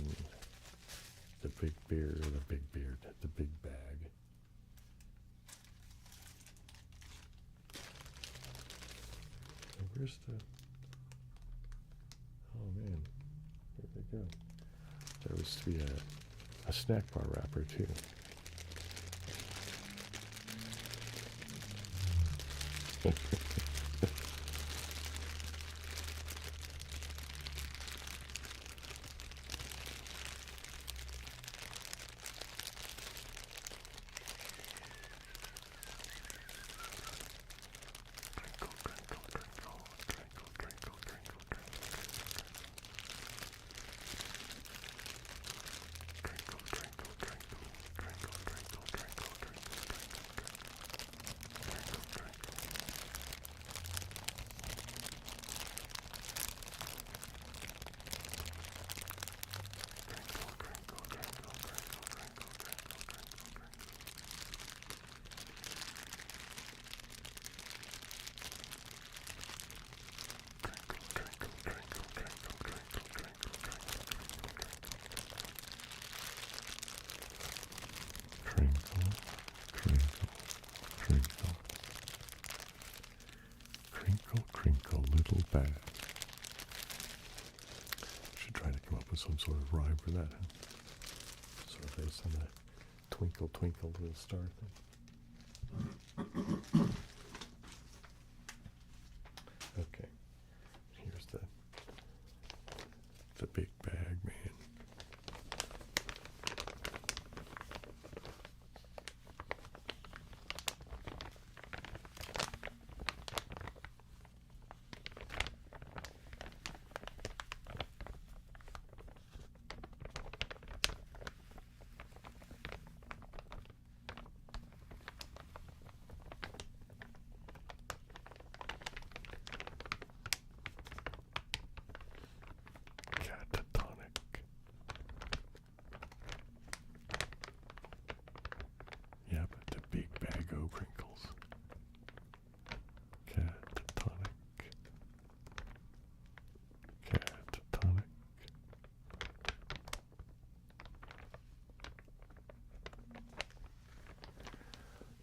A: the big beard, the big bag. And where's the... Oh, man. Where'd they go? There was to be a snack bar wrapper, too. sort of rhyme for that. Huh? Sort of based on the twinkle, twinkle, little star thing. Okay, here's the big bag, man. Catatonic. Yeah, but the big bag o' crinkles. Catatonic. Catatonic.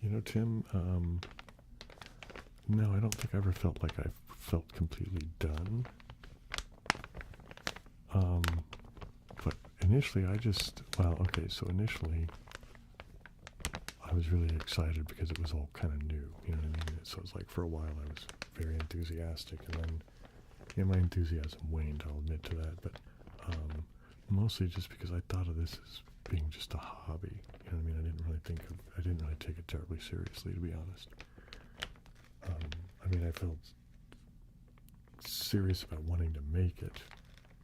A: You know, Tim, no, I don't think I ever felt like I felt completely done. But initially so initially I was really excited because it was all kind of new, you know what I mean? So it was like for a while I was very enthusiastic, and then my enthusiasm waned, I'll admit to that, but mostly just because I thought of this as being just a hobby, you know what I mean? I didn't really take it terribly seriously, to be honest. I felt serious about wanting to make it,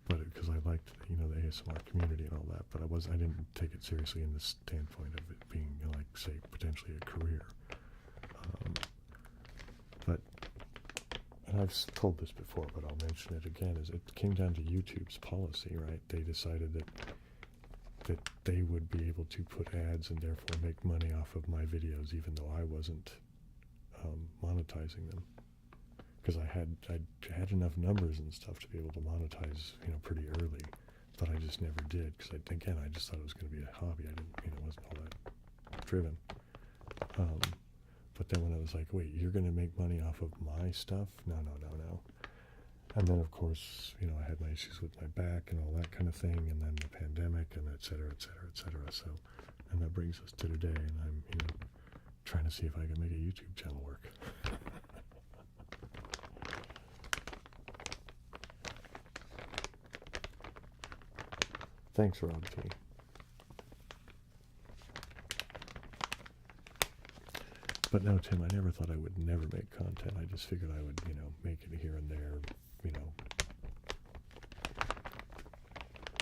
A: but because I liked, the ASMR community and all that, but I didn't take it seriously in the standpoint of it being, like, say, potentially a career. And I've told this before, but I'll mention it again, is it came down to YouTube's policy, right? They decided that they would be able to put ads and therefore make money off of my videos, even though I wasn't monetizing them. Because I had enough numbers and stuff to be able to monetize, pretty early, but I just never did, because I just thought it was going to be a hobby. I didn't, wasn't all that driven. But then when I was like, wait, you're going to make money off of my stuff? No. And then, of course, I had my issues with my back and all that kind of thing, and then the pandemic, and et cetera, et cetera, et cetera. So, and that brings us to today, and I'm, trying to see if I can make a YouTube channel work. Thanks, Rob T. But no, Tim, I never thought I would never make content. I just figured I would, make it here and there,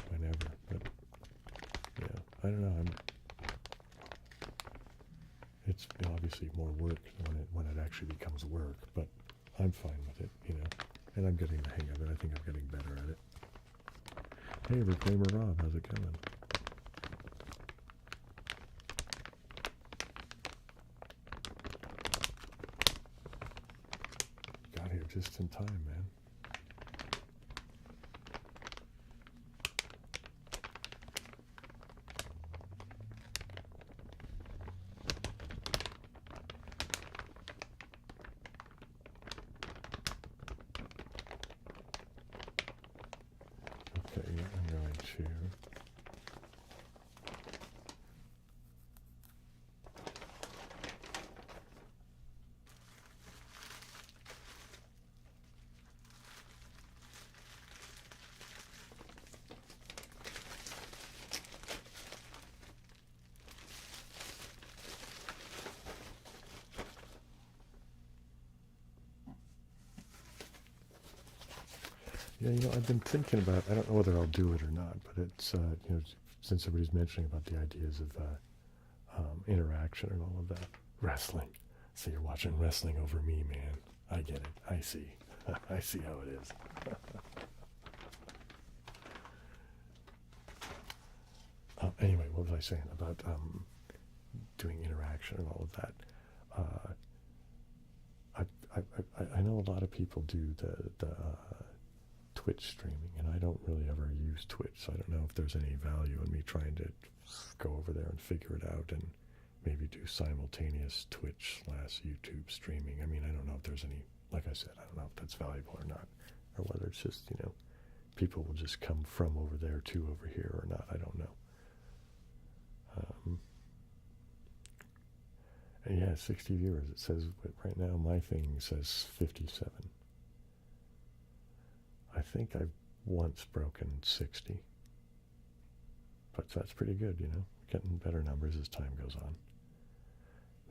A: whenever. But, yeah, I don't know. It's obviously more work when it actually becomes work, but I'm fine with it, and I'm getting the hang of it. I think I'm getting better at it. Hey, Reclaimer Rob, how's it going? Got here just in time, man. Okay, I'm going to... Yeah, I've been thinking about, I don't know whether I'll do it or not, but it's, since everybody's mentioning about the ideas of interaction and all of that. Wrestling. So you're watching wrestling over me, man. I get it. I see. I see how it is. Anyway, what was I saying about doing interaction and all of that? I know a lot of people do the Twitch streaming, and I don't really ever use Twitch, so I don't know if there's any value in me trying to go over there and figure it out and maybe do simultaneous Twitch/YouTube streaming. I don't know if there's any, like I said, I don't know if that's valuable or not, or whether it's just, people will just come from over there to over here or not. I don't know. And yeah, 60 viewers. It says, but right now my thing says 57. I think I've once broken 60. But that's pretty good, you know. Getting better numbers as time goes on.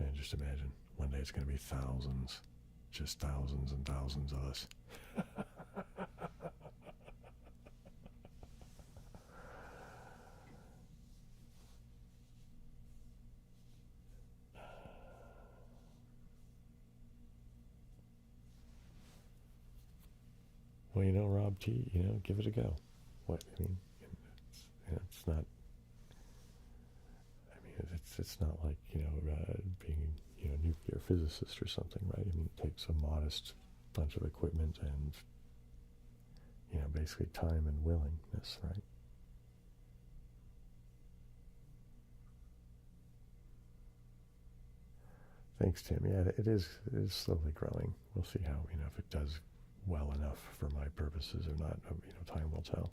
A: Man, just imagine. One day it's going to be thousands. Just thousands and thousands of us. Well, you know, Rob T, you know, give it a go. What, I mean, it's not, I mean, it's not like, you know, being, you know, a nuclear physicist or something, right? I mean, it takes a modest bunch of equipment and, you know, basically time and willingness, right? Thanks, Tim. Yeah, it is slowly growing. We'll see how, you know, if it does well enough for my purposes or not. You know, time will tell.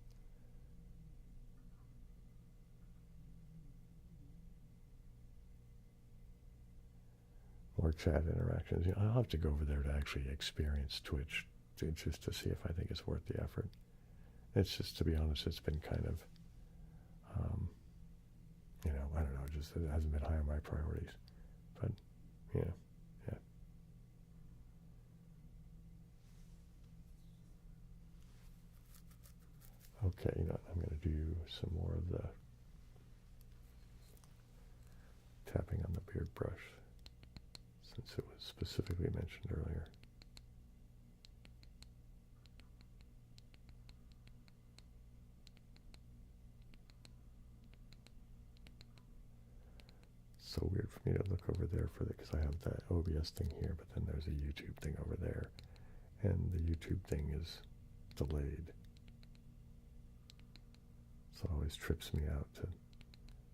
A: More chat interactions. You know, I'll have to go over there to actually experience Twitch, just to see if I think it's worth the effort. It's just, to be honest, it's been kind of, you know, I don't know, just it hasn't been high on my priorities. But, yeah, yeah. Okay, you know, I'm going to do some more of the tapping on the beard brush, since it was specifically mentioned earlier. It's so weird for me to look over there for because I have that OBS thing here, but then there's a YouTube thing over there, and the YouTube thing is delayed. So it always trips me out to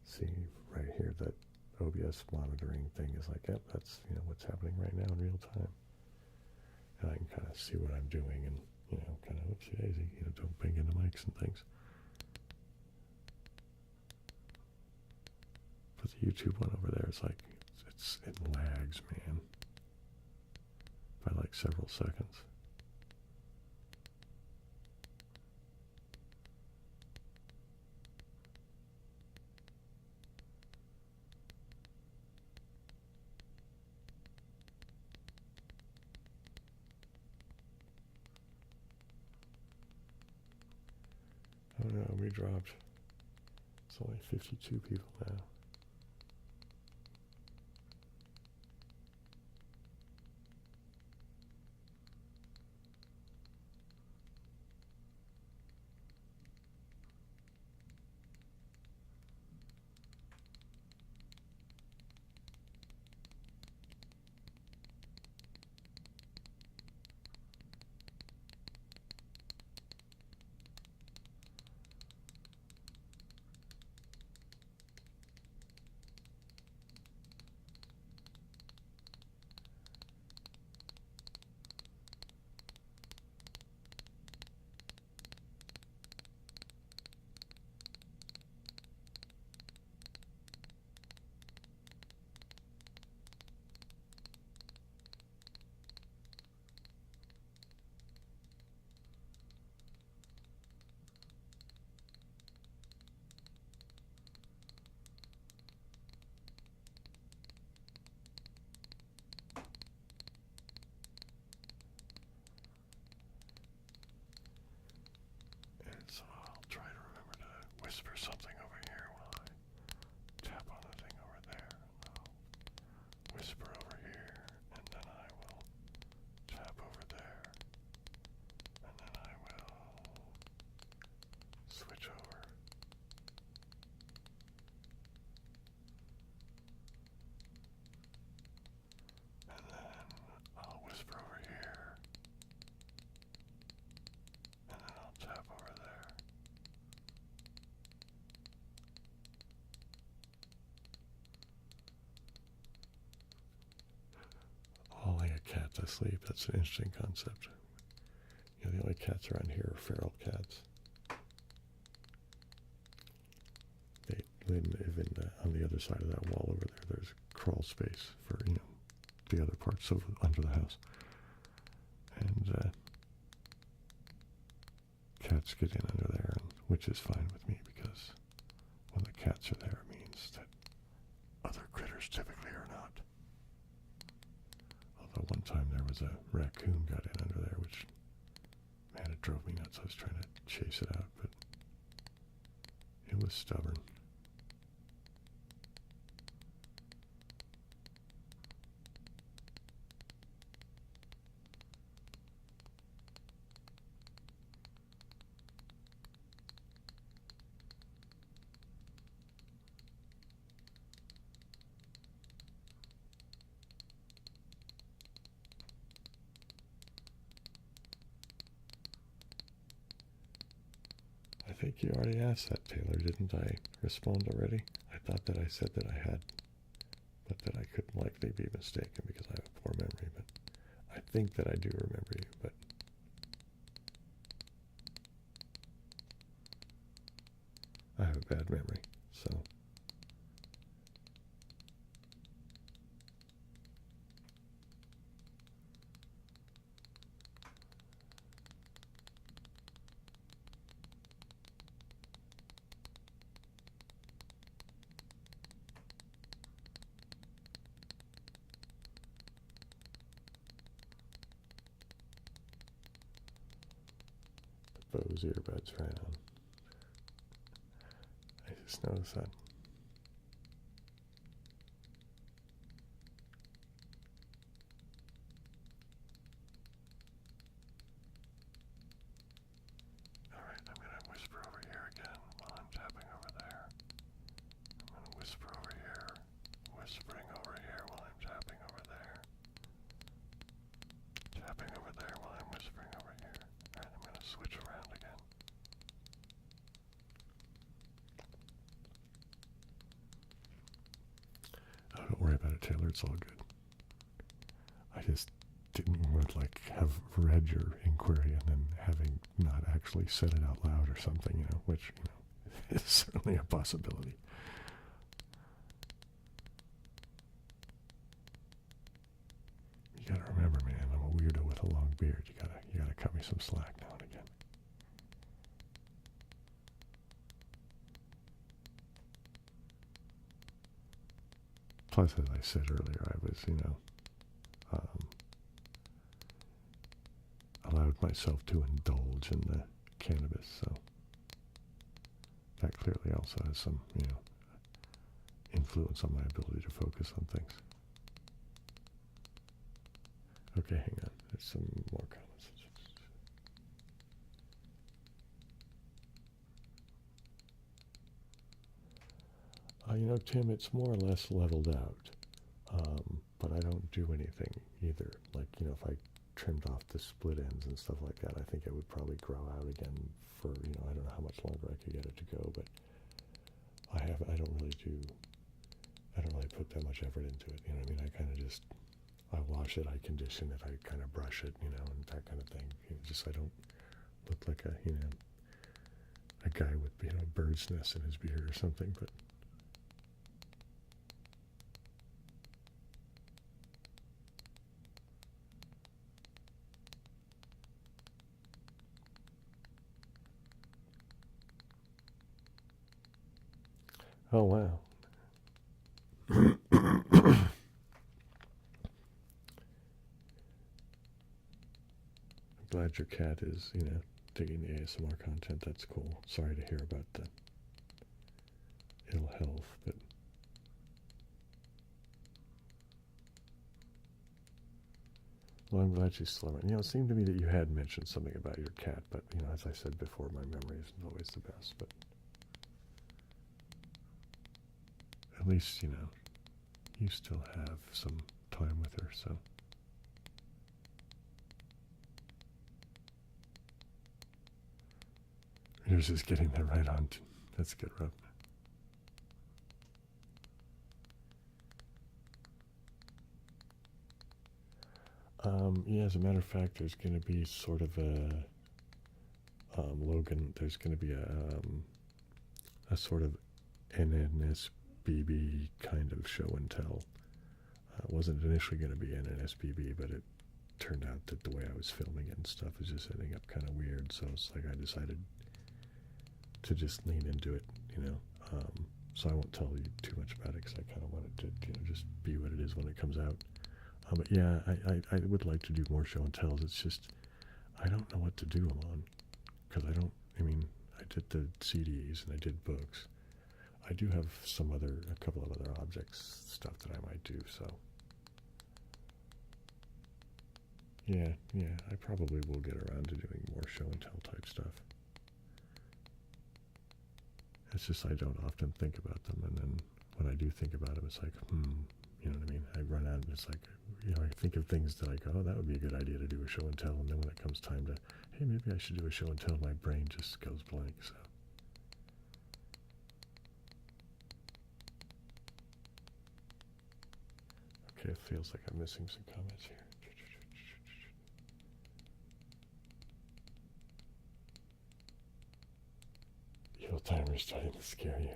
A: see right here that OBS monitoring thing is like, yep, that's, you know, what's happening right now in real time. And I can kind of see what I'm doing and, you know, kind of, whoopsie daisy, you know, don't bang into mics and things. But the YouTube one over there is like, it lags, man, by like several seconds. Oh no, we dropped. It's only 52 people now. So I'll try to remember to whisper something over here while I tap on the thing over there. I'll whisper over here, and then I will tap over there, and then I will switch over. And then I'll whisper over here, and then I'll tap over there. Hauling a cat to sleep, that's an interesting concept. You know, the only cats around here are feral cats. even on the other side of that wall over there, there's crawl space for, the other parts of under the house. And cats get in under there, which is fine with me, because when the cats are there, it means that other critters typically are not. Although one time there was a raccoon got in under there, which, man, it drove me nuts. I was trying to chase it out, but it was stubborn. I think you already asked that, Taylor, didn't I respond already? I thought that I said that I had, but that I couldn't likely be mistaken because I have a poor memory, but I think that I do remember you, but I have a bad memory, so. Those earbuds right on. I just noticed that. Alright, I'm going to whisper over here again while I'm tapping over there. I'm going to whisper over here, whispering over here while I'm tapping over there. Tapping over there while I'm whispering over here. Alright, I'm going to switch around again. Oh, don't worry about it, Taylor. It's all good. I just didn't want to have read your inquiry and then having not actually said it out loud or something, which, is certainly a possibility. You gotta remember, man, I'm a weirdo with a long beard. You gotta cut me some slack now and again. Plus, as I said earlier, I was, allowed myself to indulge in the cannabis, so that clearly also has some, influence on my ability to focus on things. Okay, hang on. There's some more comments. Tim, it's more or less leveled out, but I don't do anything either. If I trimmed off the split ends and stuff like that, I think it would probably grow out again for, I don't know how much longer I could get it to go, but I don't really put that much effort into it, I kind of just, I wash it, I condition it, I kind of brush it, and that kind of thing. I don't look like a guy with, bird's nest in his beard or something, but oh, wow. I'm glad your cat is, digging the ASMR content. That's cool. Sorry to hear about the ill health, but well, I'm glad she's still around. It seemed to me that you had mentioned something about your cat, but, as I said before, my memory isn't always the best, but at least, you still have some time with her, so. Yours is getting there right on. That's good, Rob. Yeah, as a matter of fact, there's going to be sort of a, Logan, there's going to be a sort of NNSBB kind of show and tell. It wasn't initially going to be NNSBB, but it turned out that the way I was filming it and stuff was just ending up kind of weird. So it's like I decided to just lean into it, you know. So I won't tell you too much about it because I kind of want it to, you know, just be what it is when it comes out. But yeah, I would like to do more show and tells. It's just I don't know what to do them on because I mean, I did the CDs and I did books. I do have a couple of other objects stuff that I might do. So yeah, I probably will get around to doing more show and tell type stuff. It's just I don't often think about them, and then when I do think about them, it's like, you know what I mean? I run out, and it's like, you know, I think of things that I go, oh, that would be a good idea to do a show and tell, and then when it comes time to, hey, maybe I should do a show and tell, my brain just goes blank, so. Okay, it feels like I'm missing some comments here. Your timer is starting to scare you.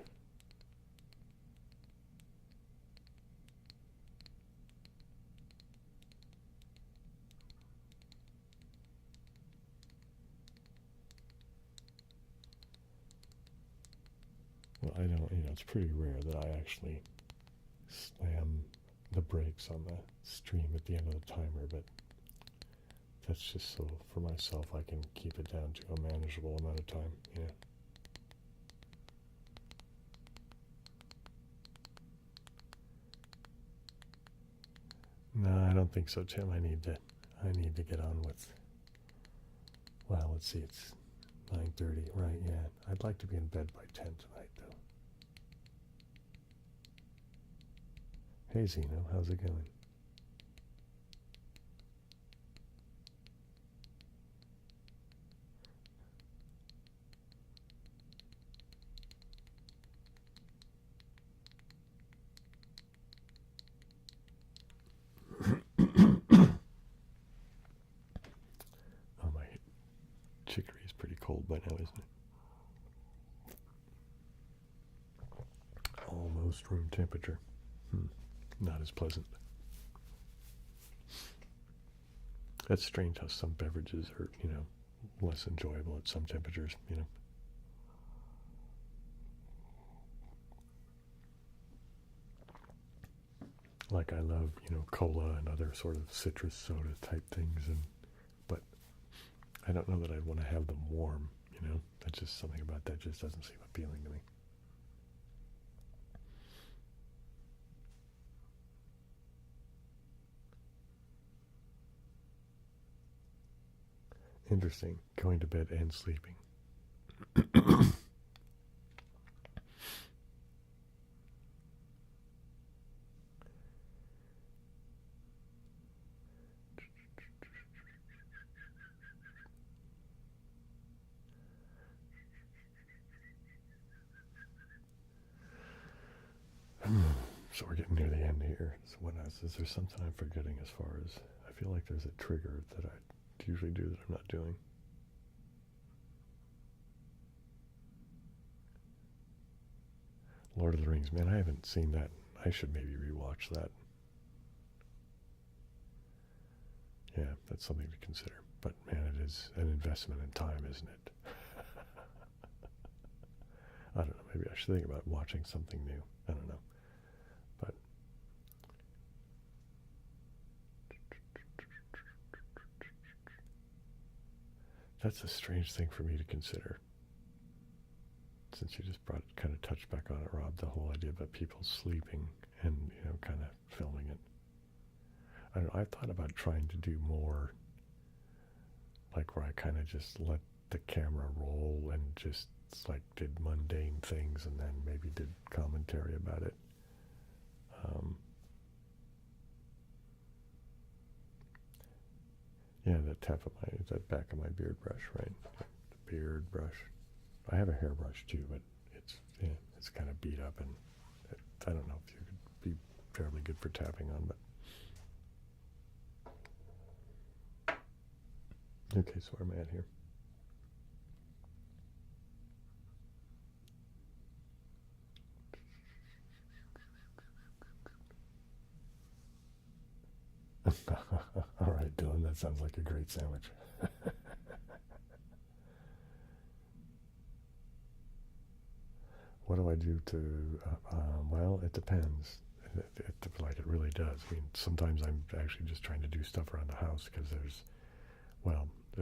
A: Well, I don't, you know, it's pretty rare that I actually slam the brakes on the stream at the end of the timer, but that's just so for myself I can keep it down to a manageable amount of time, you know. No, I don't think so, Tim. I need to get on with, well, let's see, it's 9:30, right, yeah. I'd like to be in bed by 10 tonight, though. Hey, Zeno, how's it going? Oh, my chicory's pretty cold by now, isn't it? Almost room temperature. Not as pleasant. That's strange how some beverages are, you know, less enjoyable at some temperatures, you know. Like I love, you know, cola and other sort of citrus soda type things, but I don't know that I'd want to have them warm, you know. That's just something about that just doesn't seem appealing to me. Interesting, going to bed and sleeping. So we're getting near the end here. So what else? Is there something I'm forgetting as far as, I feel like there's a trigger that I usually do that I'm not doing. Lord of the Rings, man, I haven't seen that. I should maybe rewatch that. Yeah, that's something to consider. But man, it is an investment in time, isn't it? I don't know, maybe I should think about watching something new. I don't know. But that's a strange thing for me to consider. Since you just kind of touched back on it, Rob, the whole idea about people sleeping and, you know, kind of filming it. I don't know, I've thought about trying to do more, like where I kind of just let the camera roll and just like did mundane things and then maybe did commentary about it. Yeah, that back of my beard brush, right? The beard brush. I have a hairbrush too, but it's kind of beat up, and I don't know if you could be fairly good for tapping on, but okay. So where am I at here? All right, Dylan, that sounds like a great sandwich. What do I do to, well, it depends. It really does. I mean, sometimes I'm actually just trying to do stuff around the house because there's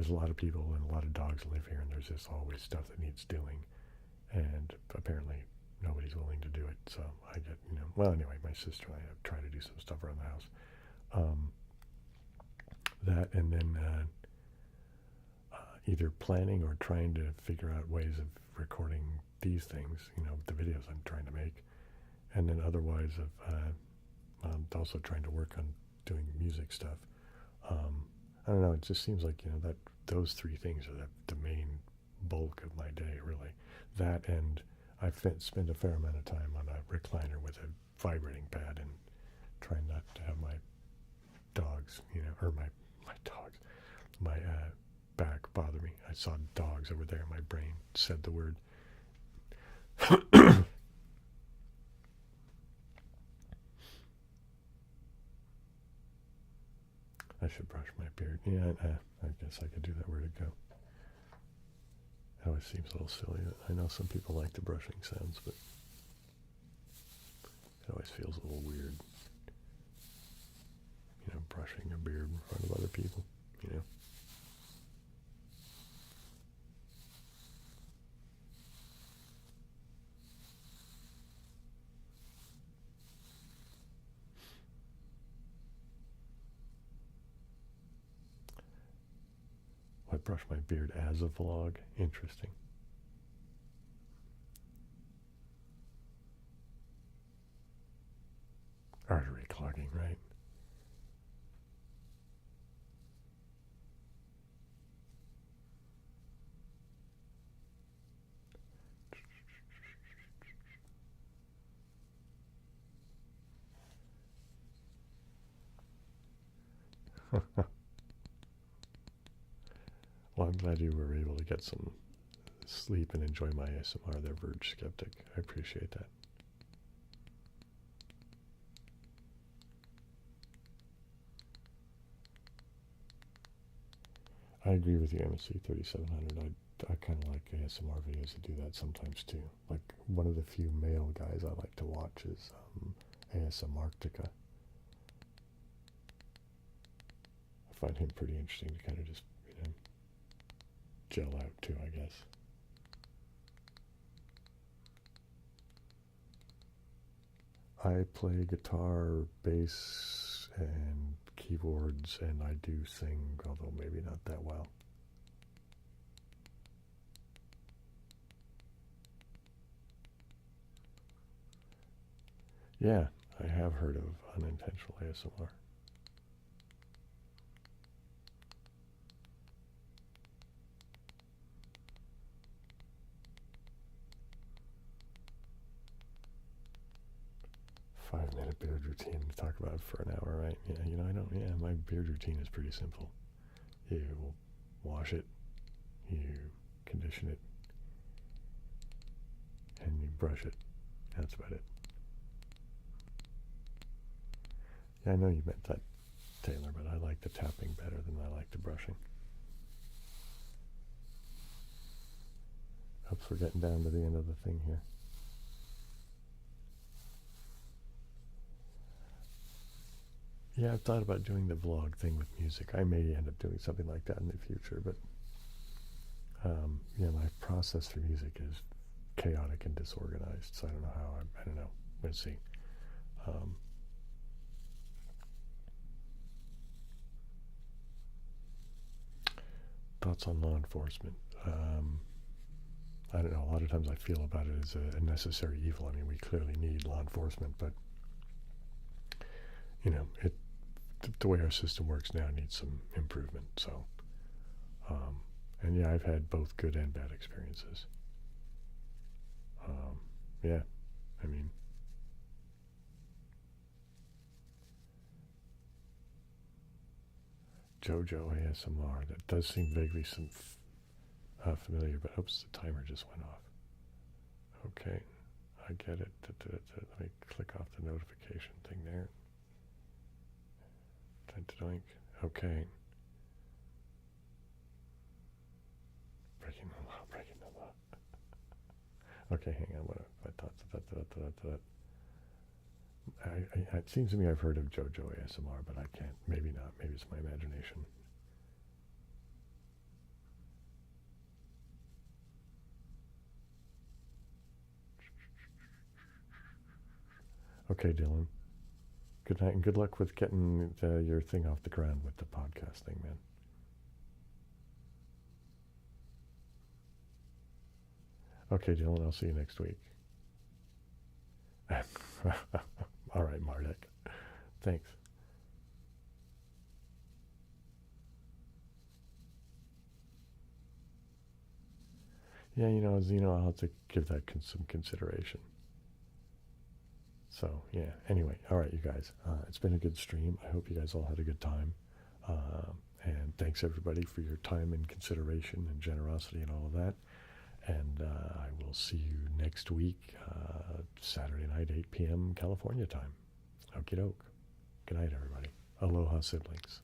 A: a lot of people and a lot of dogs live here, and there's just always stuff that needs doing. And apparently nobody's willing to do it, so I get, well, anyway, my sister and I have tried to do some stuff around the house. That, and then either planning or trying to figure out ways of recording these things, the videos I'm trying to make, and then otherwise I'm also trying to work on doing music stuff. I don't know, it just seems like, that those three things are the main bulk of my day, really. That, and I spend a fair amount of time on a recliner with a vibrating pad and trying not to have my dogs, or my dogs, my back bother me. I saw dogs over there, my brain said the word. I should brush my beard. Yeah, I guess I could do that. Where'd it go? It always seems a little silly. I know some people like the brushing sounds, but it always feels a little weird. Brushing your beard in front of other people, I brush my beard as a vlog. Interesting. Artery clogging, right? Well, I'm glad you were able to get some sleep and enjoy my ASMR there, Verge Skeptic. I appreciate that. I agree with you, MSC 3700. I kind of like ASMR videos that do that sometimes too. Like one of the few male guys I like to watch is ASMRctica. I find him pretty interesting to kind of just, gel out to, I guess. I play guitar, bass, and keyboards, and I do sing, although maybe not that well. Yeah, I have heard of unintentional ASMR. Five-minute beard routine to talk about it for an hour, right? Yeah, my beard routine is pretty simple. You wash it, you condition it, and you brush it. That's about it. Yeah, I know you meant that, Taylor, but I like the tapping better than I like the brushing. Oops, we're getting down to the end of the thing here. Yeah, I've thought about doing the vlog thing with music. I may end up doing something like that in the future, but my process for music is chaotic and disorganized, so I don't know how. I don't know. We'll see. Thoughts on law enforcement? I don't know. A lot of times I feel about it as a necessary evil. I mean, we clearly need law enforcement, but the way our system works now needs some improvement. So, and yeah, I've had both good and bad experiences. Yeah, I mean, JoJo ASMR. That does seem vaguely familiar, but oops, the timer just went off. Okay, I get it. Let me click off the notification thing there. Okay. Breaking the law, breaking the law. Okay, hang on. What I thought? It seems to me I've heard of JoJo ASMR, but I can't. Maybe not. Maybe it's my imagination. Okay, Dylan. Good night and good luck with getting your thing off the ground with the podcast thing, man. Okay, Dylan, I'll see you next week. All right, Mardek. Thanks. Yeah, I'll have to give that some consideration. So, yeah, anyway, all right, you guys. It's been a good stream. I hope you guys all had a good time. And thanks, everybody, for your time and consideration and generosity and all of that. And I will see you next week, Saturday night, 8 p.m. California time. Okie doke. Good night, everybody. Aloha, siblings.